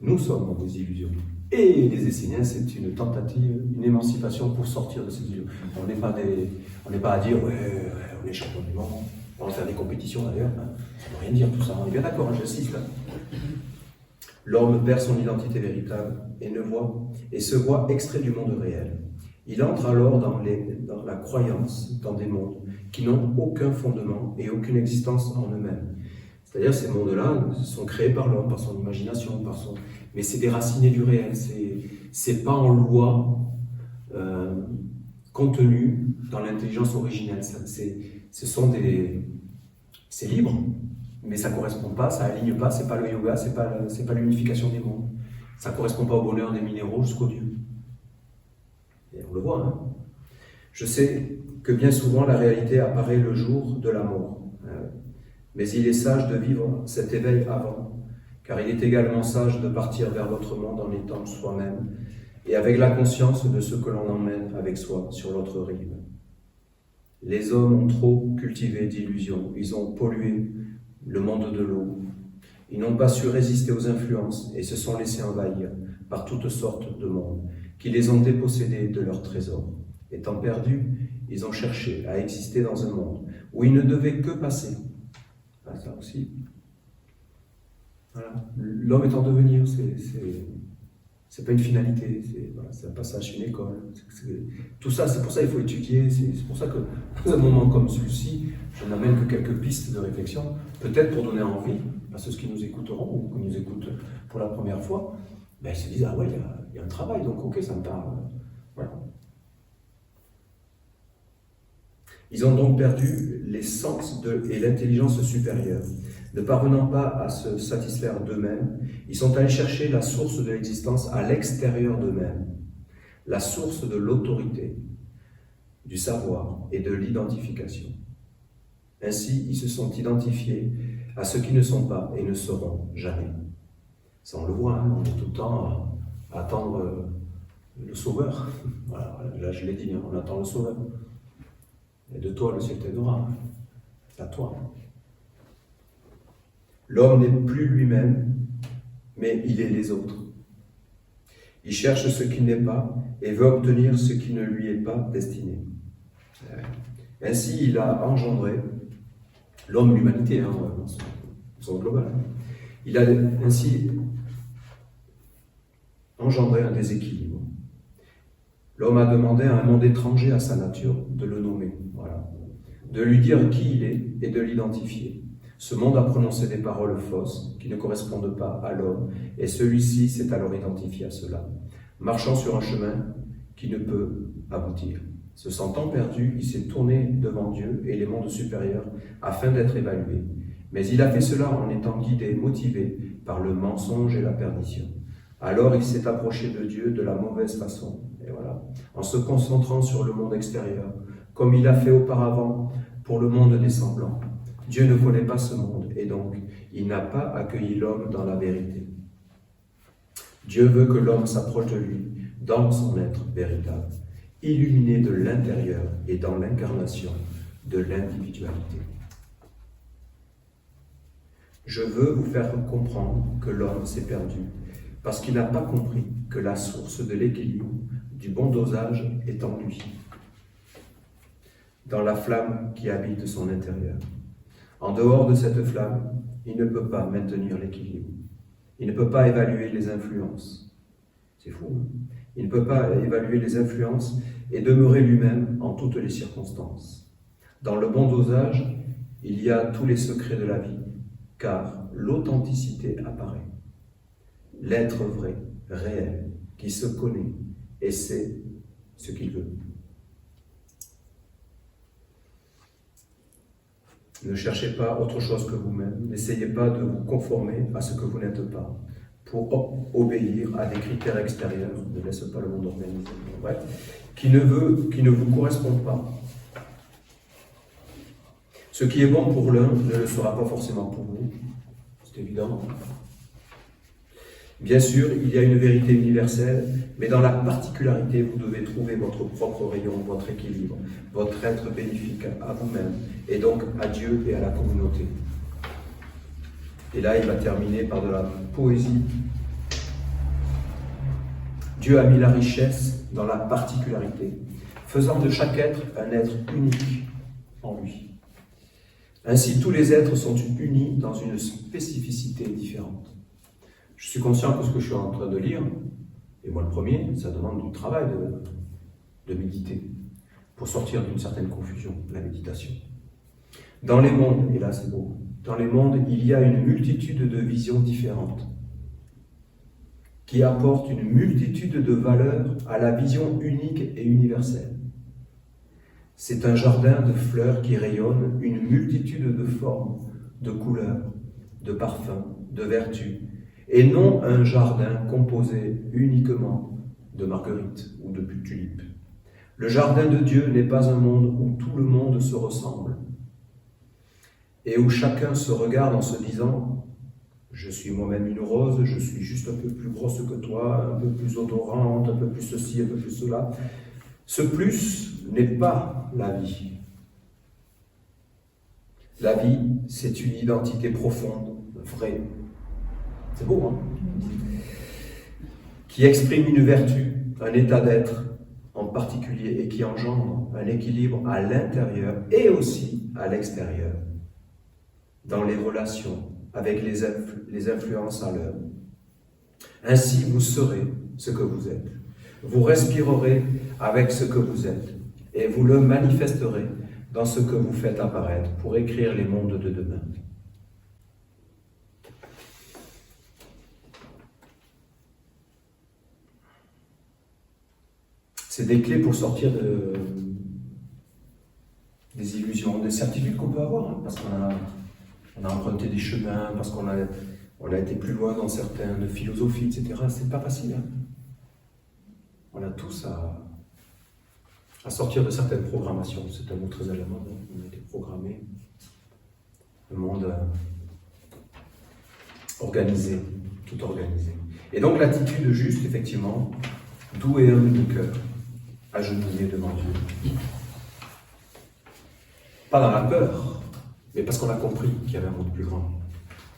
Speaker 1: Nous sommes dans des illusions. Et les Esséniens, c'est une tentative, une émancipation pour sortir de ces illusions. On n'est pas à dire, on est champion du monde, on va faire des compétitions d'ailleurs. Hein. Ça ne veut rien dire tout ça, on est bien d'accord, hein, j'insiste là. L'homme perd son identité véritable et se voit extrait du monde réel. Il entre alors dans la croyance, dans des mondes qui n'ont aucun fondement et aucune existence en eux-mêmes. C'est-à-dire ces mondes-là sont créés par l'homme, par son imagination, mais c'est déraciné du réel. C'est pas en loi contenue dans l'intelligence originelle. C'est libre, mais ça correspond pas, ça aligne pas. C'est pas le yoga, c'est pas l'unification des mondes. Ça correspond pas au bonheur des minéraux jusqu'au Dieu. Et on le voit. Hein. Je sais que bien souvent la réalité apparaît le jour de la mort. Mais il est sage de vivre cet éveil avant, car il est également sage de partir vers l'autre monde en étant soi-même et avec la conscience de ce que l'on emmène avec soi sur l'autre rive. Les hommes ont trop cultivé d'illusions, ils ont pollué le monde de l'eau, ils n'ont pas su résister aux influences et se sont laissés envahir par toutes sortes de mondes qui les ont dépossédés de leurs trésors. Étant perdus, ils ont cherché à exister dans un monde où ils ne devaient que passer. Ah, ça aussi. Voilà. L'homme est en devenir, c'est pas une finalité, c'est un passage, une école. Tout ça, c'est pour ça qu'il faut étudier, c'est pour ça que dans un moment comme celui-ci, je n'amène que quelques pistes de réflexion, peut-être pour donner envie à ceux qui nous écouteront ou qui nous écoutent pour la première fois, ils se disent, ah ouais, il y a un travail, donc ok, ça me parle. Voilà. Ils ont donc perdu les sens et l'intelligence supérieure. Ne parvenant pas à se satisfaire d'eux-mêmes, ils sont allés chercher la source de l'existence à l'extérieur d'eux-mêmes, la source de l'autorité, du savoir et de l'identification. Ainsi, ils se sont identifiés à ceux qui ne sont pas et ne seront jamais. Ça, on le voit, hein, on est tout le temps à attendre le Sauveur. Voilà, là, je l'ai dit, hein, on attend le Sauveur. Et de toi, le ciel t'aidera. C'est à toi. L'homme n'est plus lui-même, mais il est les autres. Il cherche ce qui n'est pas et veut obtenir ce qui ne lui est pas destiné. Ainsi, il a engendré l'homme, l'humanité, hein, dans son global. Il a ainsi engendré un déséquilibre. L'homme a demandé à un monde étranger à sa nature de le nommer, voilà, de lui dire qui il est et de l'identifier. Ce monde a prononcé des paroles fausses qui ne correspondent pas à l'homme, et celui-ci s'est alors identifié à cela, marchant sur un chemin qui ne peut aboutir. Se sentant perdu, il s'est tourné devant Dieu et les mondes supérieurs afin d'être évalué. Mais il a fait cela en étant guidé, motivé par le mensonge et la perdition. Alors il s'est approché de Dieu de la mauvaise façon, et voilà, en se concentrant sur le monde extérieur, comme il a fait auparavant pour le monde des semblants. Dieu ne connaît pas ce monde, et donc il n'a pas accueilli l'homme dans la vérité. Dieu veut que l'homme s'approche de lui dans son être véritable, illuminé de l'intérieur et dans l'incarnation de l'individualité. Je veux vous faire comprendre que l'homme s'est perdu, parce qu'il n'a pas compris que la source de l'équilibre, du bon dosage est en lui, dans la flamme qui habite son intérieur.
Speaker 2: En dehors de cette flamme, il ne peut pas maintenir l'équilibre. Il ne peut pas évaluer les influences. C'est fou, hein? Il ne peut pas évaluer les influences et demeurer lui-même en toutes les circonstances. Dans le bon dosage, il y a tous les secrets de la vie, car l'authenticité apparaît. L'être vrai, réel, qui se connaît et sait ce qu'il veut. Ne cherchez pas autre chose que vous-même, n'essayez pas de vous conformer à ce que vous n'êtes pas, pour obéir à des critères extérieurs, ne laisse pas le monde organiser, bref, qui ne vous correspond pas. Ce qui est bon pour l'un ne le sera pas forcément pour vous, c'est évident. Bien sûr, il y a une vérité universelle, mais dans la particularité, vous devez trouver votre propre rayon, votre équilibre, votre être bénéfique à vous-même, et donc à Dieu et à la communauté. Et là, il va terminer par de la poésie. Dieu a mis la richesse dans la particularité, faisant de chaque être un être unique en lui. Ainsi, tous les êtres sont unis dans une spécificité différente. Je suis conscient que ce que je suis en train de lire, et moi le premier, ça demande du travail de méditer, pour sortir d'une certaine confusion, la méditation. Dans les mondes, et là c'est beau, dans les mondes, il y a une multitude de visions différentes, qui apportent une multitude de valeurs à la vision unique et universelle. C'est un jardin de fleurs qui rayonne une multitude de formes, de couleurs, de parfums, de vertus, et non un jardin composé uniquement de marguerites ou de tulipes. Le jardin de Dieu n'est pas un monde où tout le monde se ressemble et où chacun se regarde en se disant « je suis moi-même une rose, je suis juste un peu plus grosse que toi, un peu plus odorante, un peu plus ceci, un peu plus cela ». Ce plus n'est pas la vie. La vie, c'est une identité profonde, vraie. C'est beau, hein? Qui exprime une vertu, un état d'être en particulier et qui engendre un équilibre à l'intérieur et aussi à l'extérieur, dans les relations avec les influences à l'œuvre. Ainsi, vous serez ce que vous êtes. Vous respirerez avec ce que vous êtes et vous le manifesterez dans ce que vous faites apparaître pour écrire les mondes de demain. C'est des clés pour sortir des illusions, des certitudes qu'on peut avoir, hein, parce qu'on a emprunté des chemins, parce qu'on a été plus loin dans certaines philosophies, etc. C'est pas facile. Hein. On a tous à sortir de certaines programmations. C'est un mot très à la mode. On a été programmé. Le monde organisé, tout organisé. Et donc l'attitude juste, effectivement, doux et humble de cœur, agenouillé devant Dieu. Pas dans la peur, mais parce qu'on a compris qu'il y avait un monde plus grand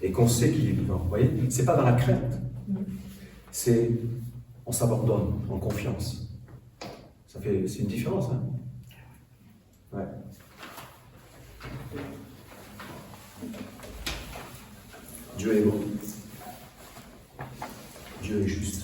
Speaker 2: et qu'on sait qu'il est vivant. Vous voyez, c'est pas dans la crainte, c'est on s'abandonne en confiance. C'est une différence, hein? Ouais. Dieu est bon. Dieu est juste.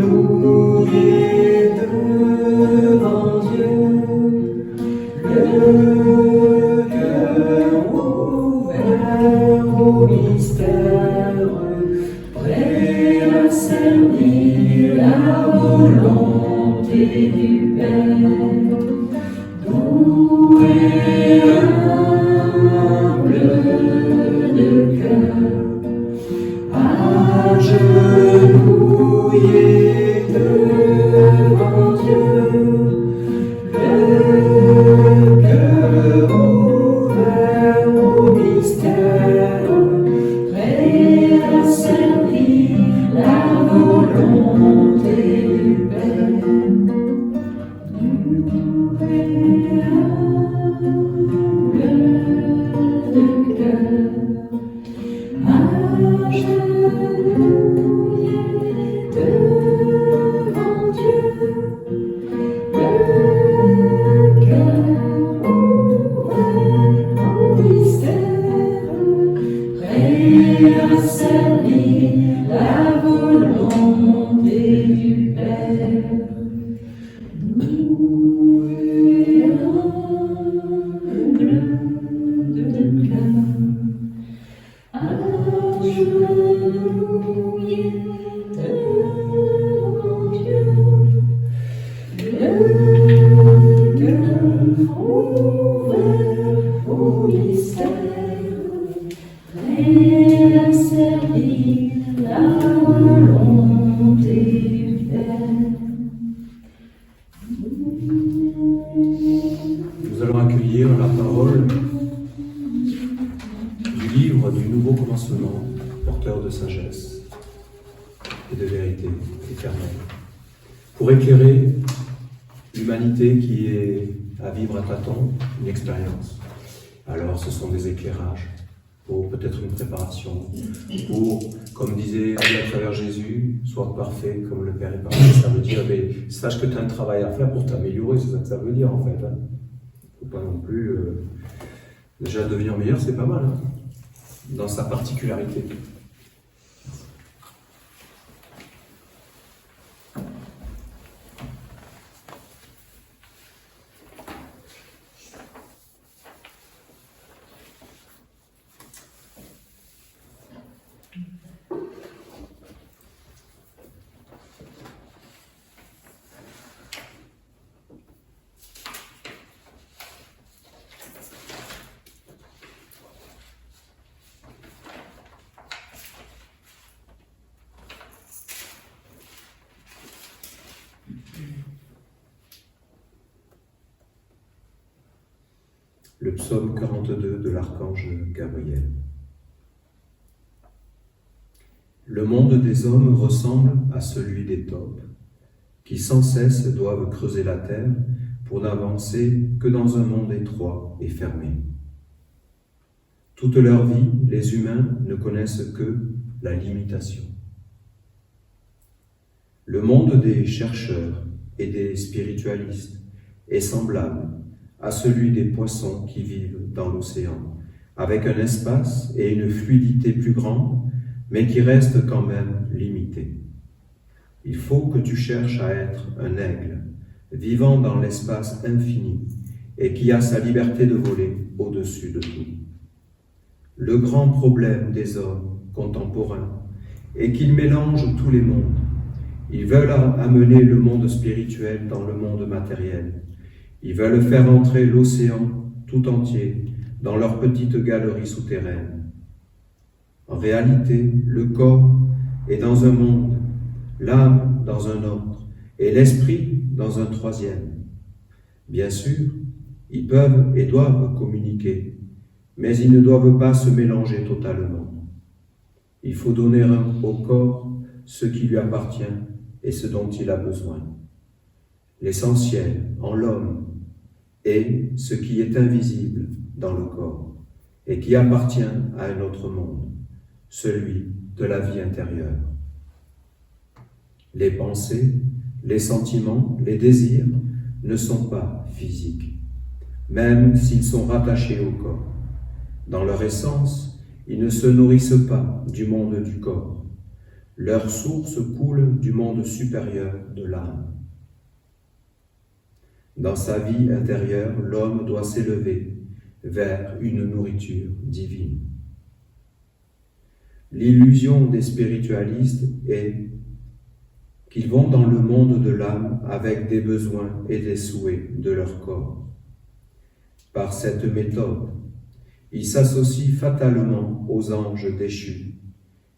Speaker 4: Agenouillé devant Dieu, le cœur ouvert au mystère, prêt à servir la volonté du Père, doux et humble de cœur. Agenouillé devant
Speaker 1: allons lire la parole du livre du Nouveau Commencement, porteur de sagesse et de vérité éternelle, pour éclairer l'humanité qui est à vivre à tâtons, une expérience. Alors ce sont des éclairages pour peut-être une préparation, pour, comme disait Dieu à travers Jésus, sois parfait comme le Père est parfait. Ça veut dire, mais sache que tu as un travail à faire pour t'améliorer, c'est ça que ça veut dire en fait. Hein. Faut pas non plus déjà devenir meilleur, c'est pas mal, hein, dans sa particularité. Le psaume 42 de l'archange Gabriel. Le monde des hommes ressemble à celui des taupes, qui sans cesse doivent creuser la terre pour n'avancer que dans un monde étroit et fermé. Toute leur vie, les humains ne connaissent que la limitation. Le monde des chercheurs et des spiritualistes est semblable à celui des poissons qui vivent dans l'océan, avec un espace et une fluidité plus grands, mais qui restent quand même limités. Il faut que tu cherches à être un aigle, vivant dans l'espace infini, et qui a sa liberté de voler au-dessus de tout. Le grand problème des hommes contemporains est qu'ils mélangent tous les mondes. Ils veulent amener le monde spirituel dans le monde matériel. Ils veulent faire entrer l'océan tout entier dans leur petite galerie souterraine. En réalité, le corps est dans un monde, l'âme dans un autre, et l'esprit dans un troisième. Bien sûr, ils peuvent et doivent communiquer, mais ils ne doivent pas se mélanger totalement. Il faut donner au corps ce qui lui appartient et ce dont il a besoin. L'essentiel en l'homme est ce qui est invisible dans le corps et qui appartient à un autre monde, celui de la vie intérieure. Les pensées, les sentiments, les désirs ne sont pas physiques, même s'ils sont rattachés au corps. Dans leur essence, ils ne se nourrissent pas du monde du corps. Leur source coule du monde supérieur de l'âme. Dans sa vie intérieure, l'homme doit s'élever vers une nourriture divine. L'illusion des spiritualistes est qu'ils vont dans le monde de l'âme avec des besoins et des souhaits de leur corps. Par cette méthode, ils s'associent fatalement aux anges déchus,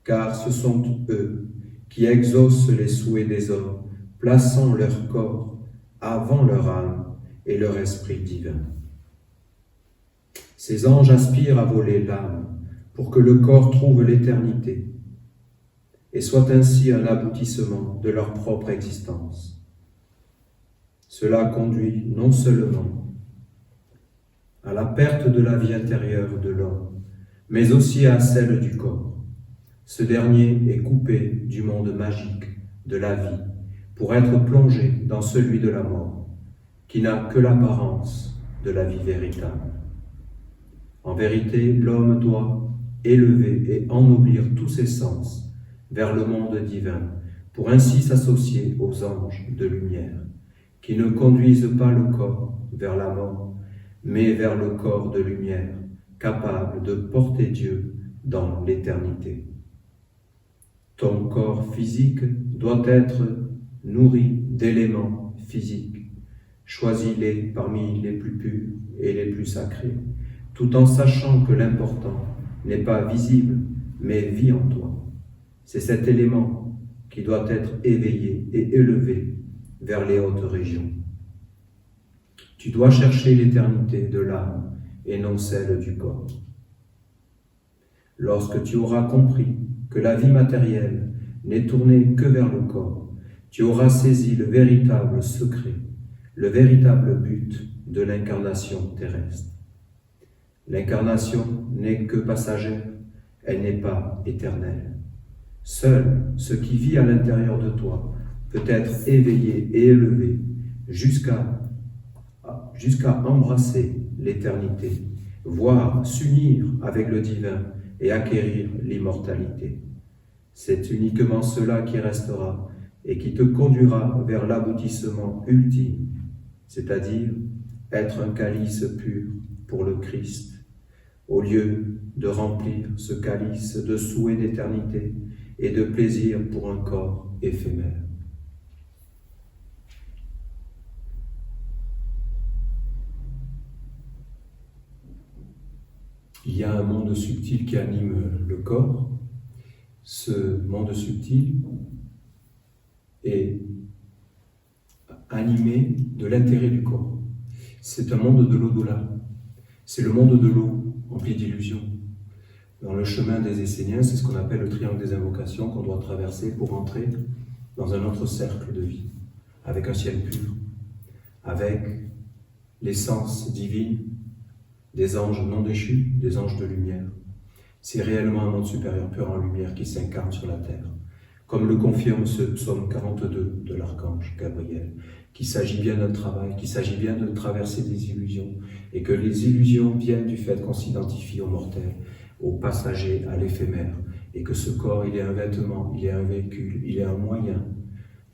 Speaker 1: car ce sont eux qui exaucent les souhaits des hommes, plaçant leur corps avant leur âme et leur esprit divin. Ces anges aspirent à voler l'âme pour que le corps trouve l'éternité et soit ainsi un aboutissement de leur propre existence. Cela conduit non seulement à la perte de la vie intérieure de l'homme, mais aussi à celle du corps. Ce dernier est coupé du monde magique de la vie pour être plongé dans celui de la mort, qui n'a que l'apparence de la vie véritable. En vérité, l'homme doit élever et ennoblir tous ses sens vers le monde divin, pour ainsi s'associer aux anges de lumière, qui ne conduisent pas le corps vers la mort, mais vers le corps de lumière, capable de porter Dieu dans l'éternité. Ton corps physique doit être nourri d'éléments physiques. Choisis-les parmi les plus purs et les plus sacrés, tout en sachant que l'important n'est pas visible, mais vit en toi. C'est cet élément qui doit être éveillé et élevé vers les hautes régions. Tu dois chercher l'éternité de l'âme et non celle du corps. Lorsque tu auras compris que la vie matérielle n'est tournée que vers le corps, tu auras saisi le véritable secret, le véritable but de l'incarnation terrestre. L'incarnation n'est que passagère, elle n'est pas éternelle. Seul ce qui vit à l'intérieur de toi peut être éveillé et élevé jusqu'à embrasser l'éternité, voire s'unir avec le divin et acquérir l'immortalité. C'est uniquement cela qui restera et qui te conduira vers l'aboutissement ultime, c'est-à-dire être un calice pur pour le Christ, au lieu de remplir ce calice de souhait d'éternité et de plaisir pour un corps éphémère. Il y a un monde subtil qui anime le corps. Ce monde subtil est animé de l'intérêt du corps. C'est un monde de l'au-delà. C'est le monde de l'eau, rempli d'illusions. Dans le chemin des Esséniens, c'est ce qu'on appelle le triangle des invocations qu'on doit traverser pour entrer dans un autre cercle de vie, avec un ciel pur, avec l'essence divine des anges non déchus, des anges de lumière. C'est réellement un monde supérieur pur en lumière qui s'incarne sur la terre, comme le confirme ce psaume 42 de l'archange Gabriel, qu'il s'agit bien d'un travail, qu'il s'agit bien de traverser des illusions, et que les illusions viennent du fait qu'on s'identifie au mortel, au passager, à l'éphémère, et que ce corps, il est un vêtement, il est un véhicule, il est un moyen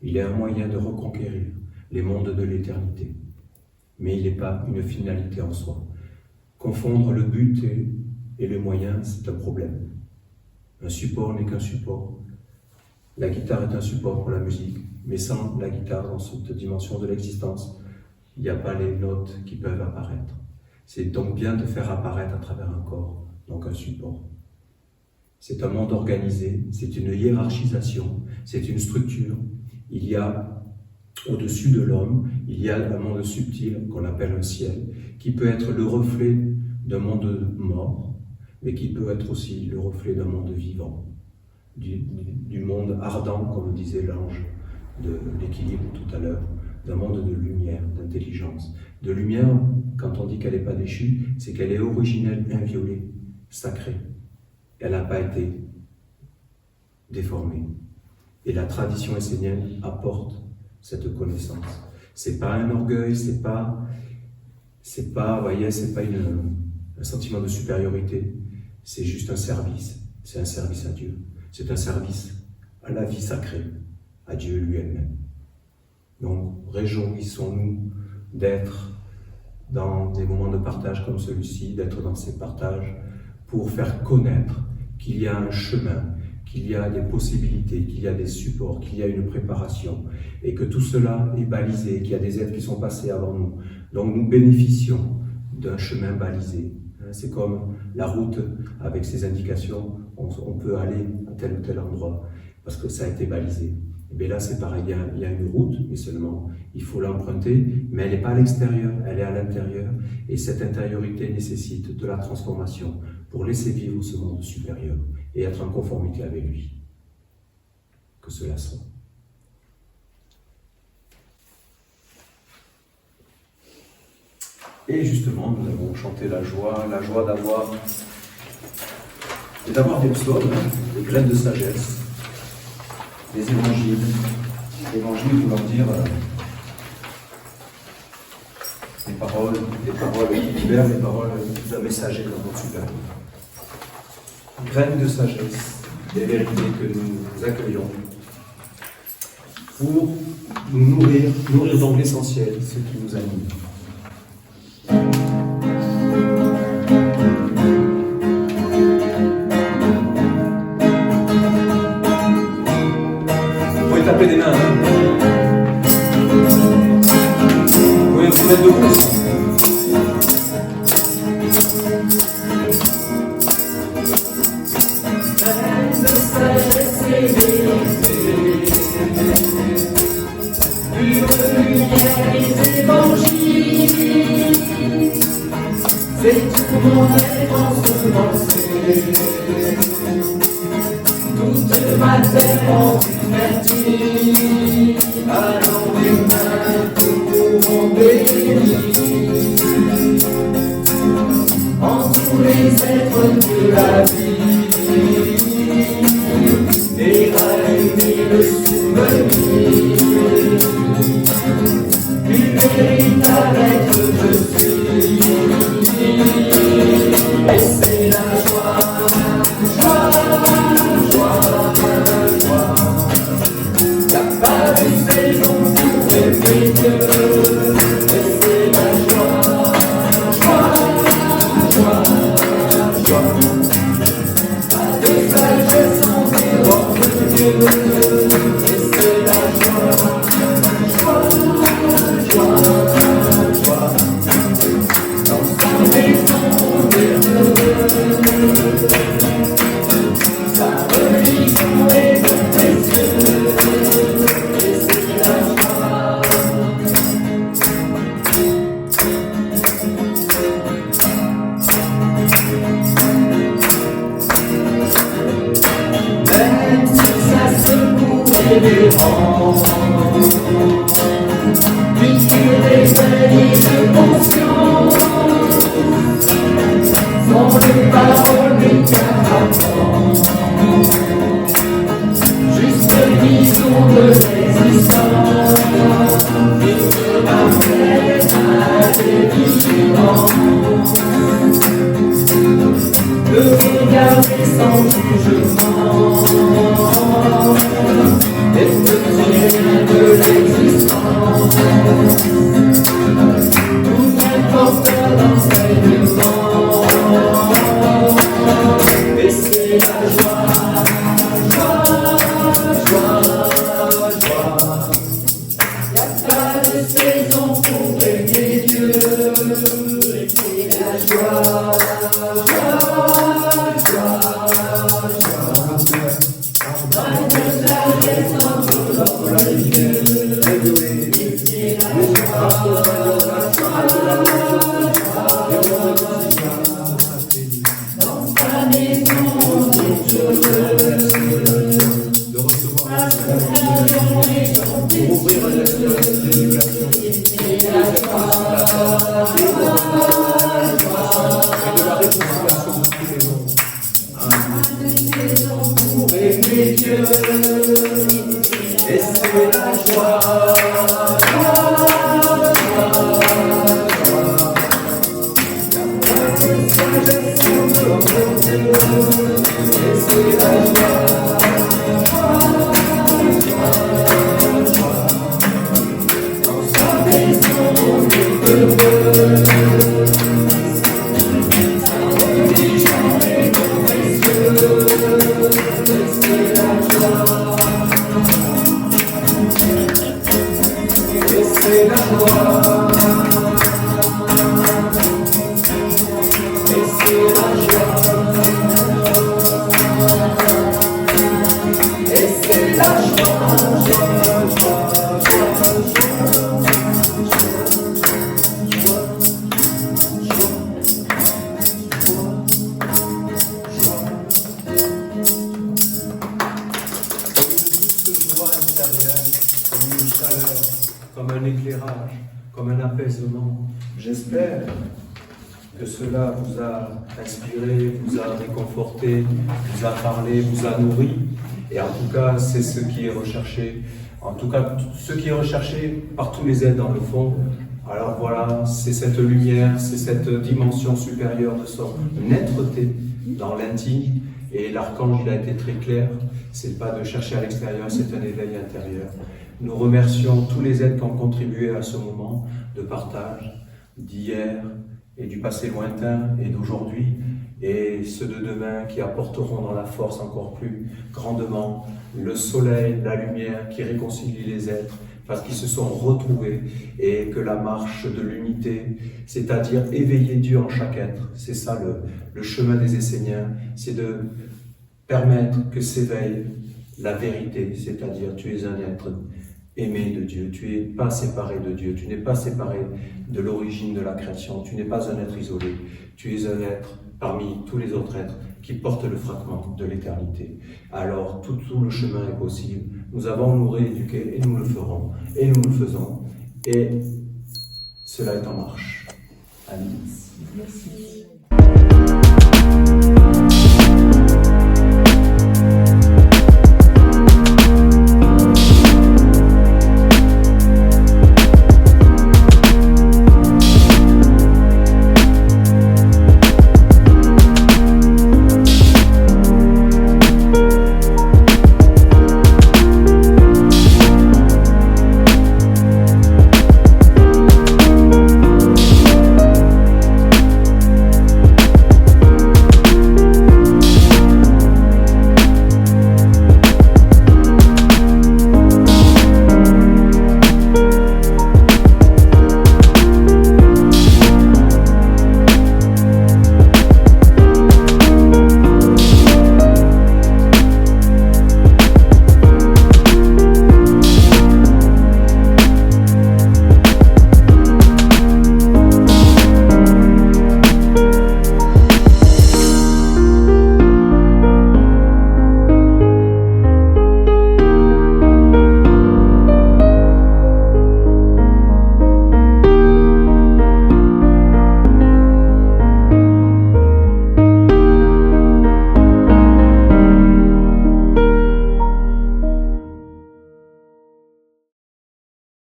Speaker 1: de reconquérir les mondes de l'éternité. Mais il n'est pas une finalité en soi. Confondre le but et le moyen, c'est un problème. Un support n'est qu'un support. La guitare est un support pour la musique, mais sans la guitare, dans cette dimension de l'existence, il n'y a pas les notes qui peuvent apparaître. C'est donc bien de faire apparaître à travers un corps, donc un support. C'est un monde organisé, c'est une hiérarchisation, c'est une structure. Il y a au-dessus de l'homme, il y a un monde subtil qu'on appelle un ciel, qui peut être le reflet d'un monde mort, mais qui peut être aussi le reflet d'un monde vivant, du monde ardent, comme disait l'ange de l'équilibre tout à l'heure, d'un monde de lumière, d'intelligence. De lumière, quand on dit qu'elle n'est pas déchue, c'est qu'elle est originelle, inviolée, sacrée. Elle n'a pas été déformée. Et la tradition essénienne apporte cette connaissance. C'est pas un orgueil, c'est pas un sentiment de supériorité. C'est juste un service. C'est un service à Dieu. C'est un service à la vie sacrée, à Dieu lui-même. Donc, réjouissons-nous d'être dans des moments de partage comme celui-ci, d'être dans ces partages pour faire connaître qu'il y a un chemin, qu'il y a des possibilités, qu'il y a des supports, qu'il y a une préparation, et que tout cela est balisé, qu'il y a des êtres qui sont passés avant nous. Donc nous bénéficions d'un chemin balisé. C'est comme la route avec ses indications, on peut aller à tel ou tel endroit, parce que ça a été balisé. Et bien là c'est pareil, il y a une route, mais seulement il faut l'emprunter, mais elle n'est pas à l'extérieur, elle est à l'intérieur, et cette intériorité nécessite de la transformation pour laisser vivre ce monde supérieur et être en conformité avec lui. Que cela soit. Et justement, nous avons chanté la joie d'avoir des psaumes, des graines de sagesse, des évangiles. L'évangile voulant dire des paroles qui libèrent, des paroles d'un messager de notre supérieur. Graines de sagesse, des vérités que nous accueillons pour nous nourrir donc l'essentiel, ce qui nous anime. Vous pouvez taper des mains. Vous pouvez vous mettre debout aussi.
Speaker 4: Les évangiles c'est tout mon être ensemencé. Toute ma terre en fertile, alors mes mains te pourront bénir. En tous les êtres de la vie, et rallumer le souvenir du véritable être que je suis. Et c'est la joie, joie, joie, joie. Y'a pas de saison pour aimer Dieu. Et c'est la joie, joie, joie, joie. Pas de sagesse sans dehors de Dieu. Et c'est la joie, joie, joie, joie. Dans sa maison on est heureux. Sa religion est de précieux. Et c'est la joie. Même si ça secouait les rangs, piqûrer de conscience, sans les paroles des caractères, juste vision de l'existence, qui me ramène à des vigilances. De regarder sans jugement les petits riens de l'existence, tout n'importe d'enseignement. Et c'est la joie, joie, joie, joie. Y'a pas de saison pour aimer Dieu. Et c'est la joie, joie, joie, joie. Pas de sagesse entre l'homme et Dieu. Et c'est la joie, joie, joie. Dans sa maison on est heureux.
Speaker 1: De recevoir
Speaker 4: Parce que la journée est
Speaker 1: pour ouvrir un espace d'éducation
Speaker 4: et c'est la joie, joie,
Speaker 1: et de la
Speaker 4: joie.
Speaker 1: réconciliation de tous les mondes.
Speaker 4: Pas de saison pour aimer Dieu. Et c'est la joie, joie, joie, joie. Y'a pas de sagesse sans l'homme de Dieu. Et c'est la joie, joie, joie, joie. Dans sa maison on est heureux. Sa religion est de précieux. Et c'est la joie. Et c'est la joie. Et c'est la joie. Et c'est la joie, joie, joie,
Speaker 1: joie intérieure, comme une chaleur, comme un éclairage, comme un apaisement. J'espère que cela vous a inspiré, vous a réconforté, vous a parlé, vous a nourri. Et en tout cas, c'est ce qui est recherché. En tout cas, ce qui est recherché par tous les êtres dans le fond. Alors voilà, c'est cette lumière, c'est cette dimension supérieure de son netteté dans l'intime. Et l'archange, il a été très clair. C'est pas de chercher à l'extérieur, c'est un éveil intérieur. Nous remercions tous les êtres qui ont contribué à ce moment de partage d'hier et du passé lointain et d'aujourd'hui, et ceux de demain qui apporteront dans la force encore plus grandement le soleil, la lumière qui réconcilie les êtres, parce qu'ils se sont retrouvés, et que la marche de l'unité, c'est-à-dire éveiller Dieu en chaque être, c'est ça le chemin des Esséniens, c'est de permettre que s'éveille la vérité, c'est-à-dire tu es un être aimé de Dieu, tu n'es pas séparé de Dieu, tu n'es pas séparé de l'origine de la création, tu n'es pas un être isolé, tu es un être parmi tous les autres êtres qui portent le fragment de l'éternité. Alors tout le chemin est possible, nous avons nous rééduquer et nous le ferons, et nous le faisons, et cela est en marche. Amen.
Speaker 3: Merci.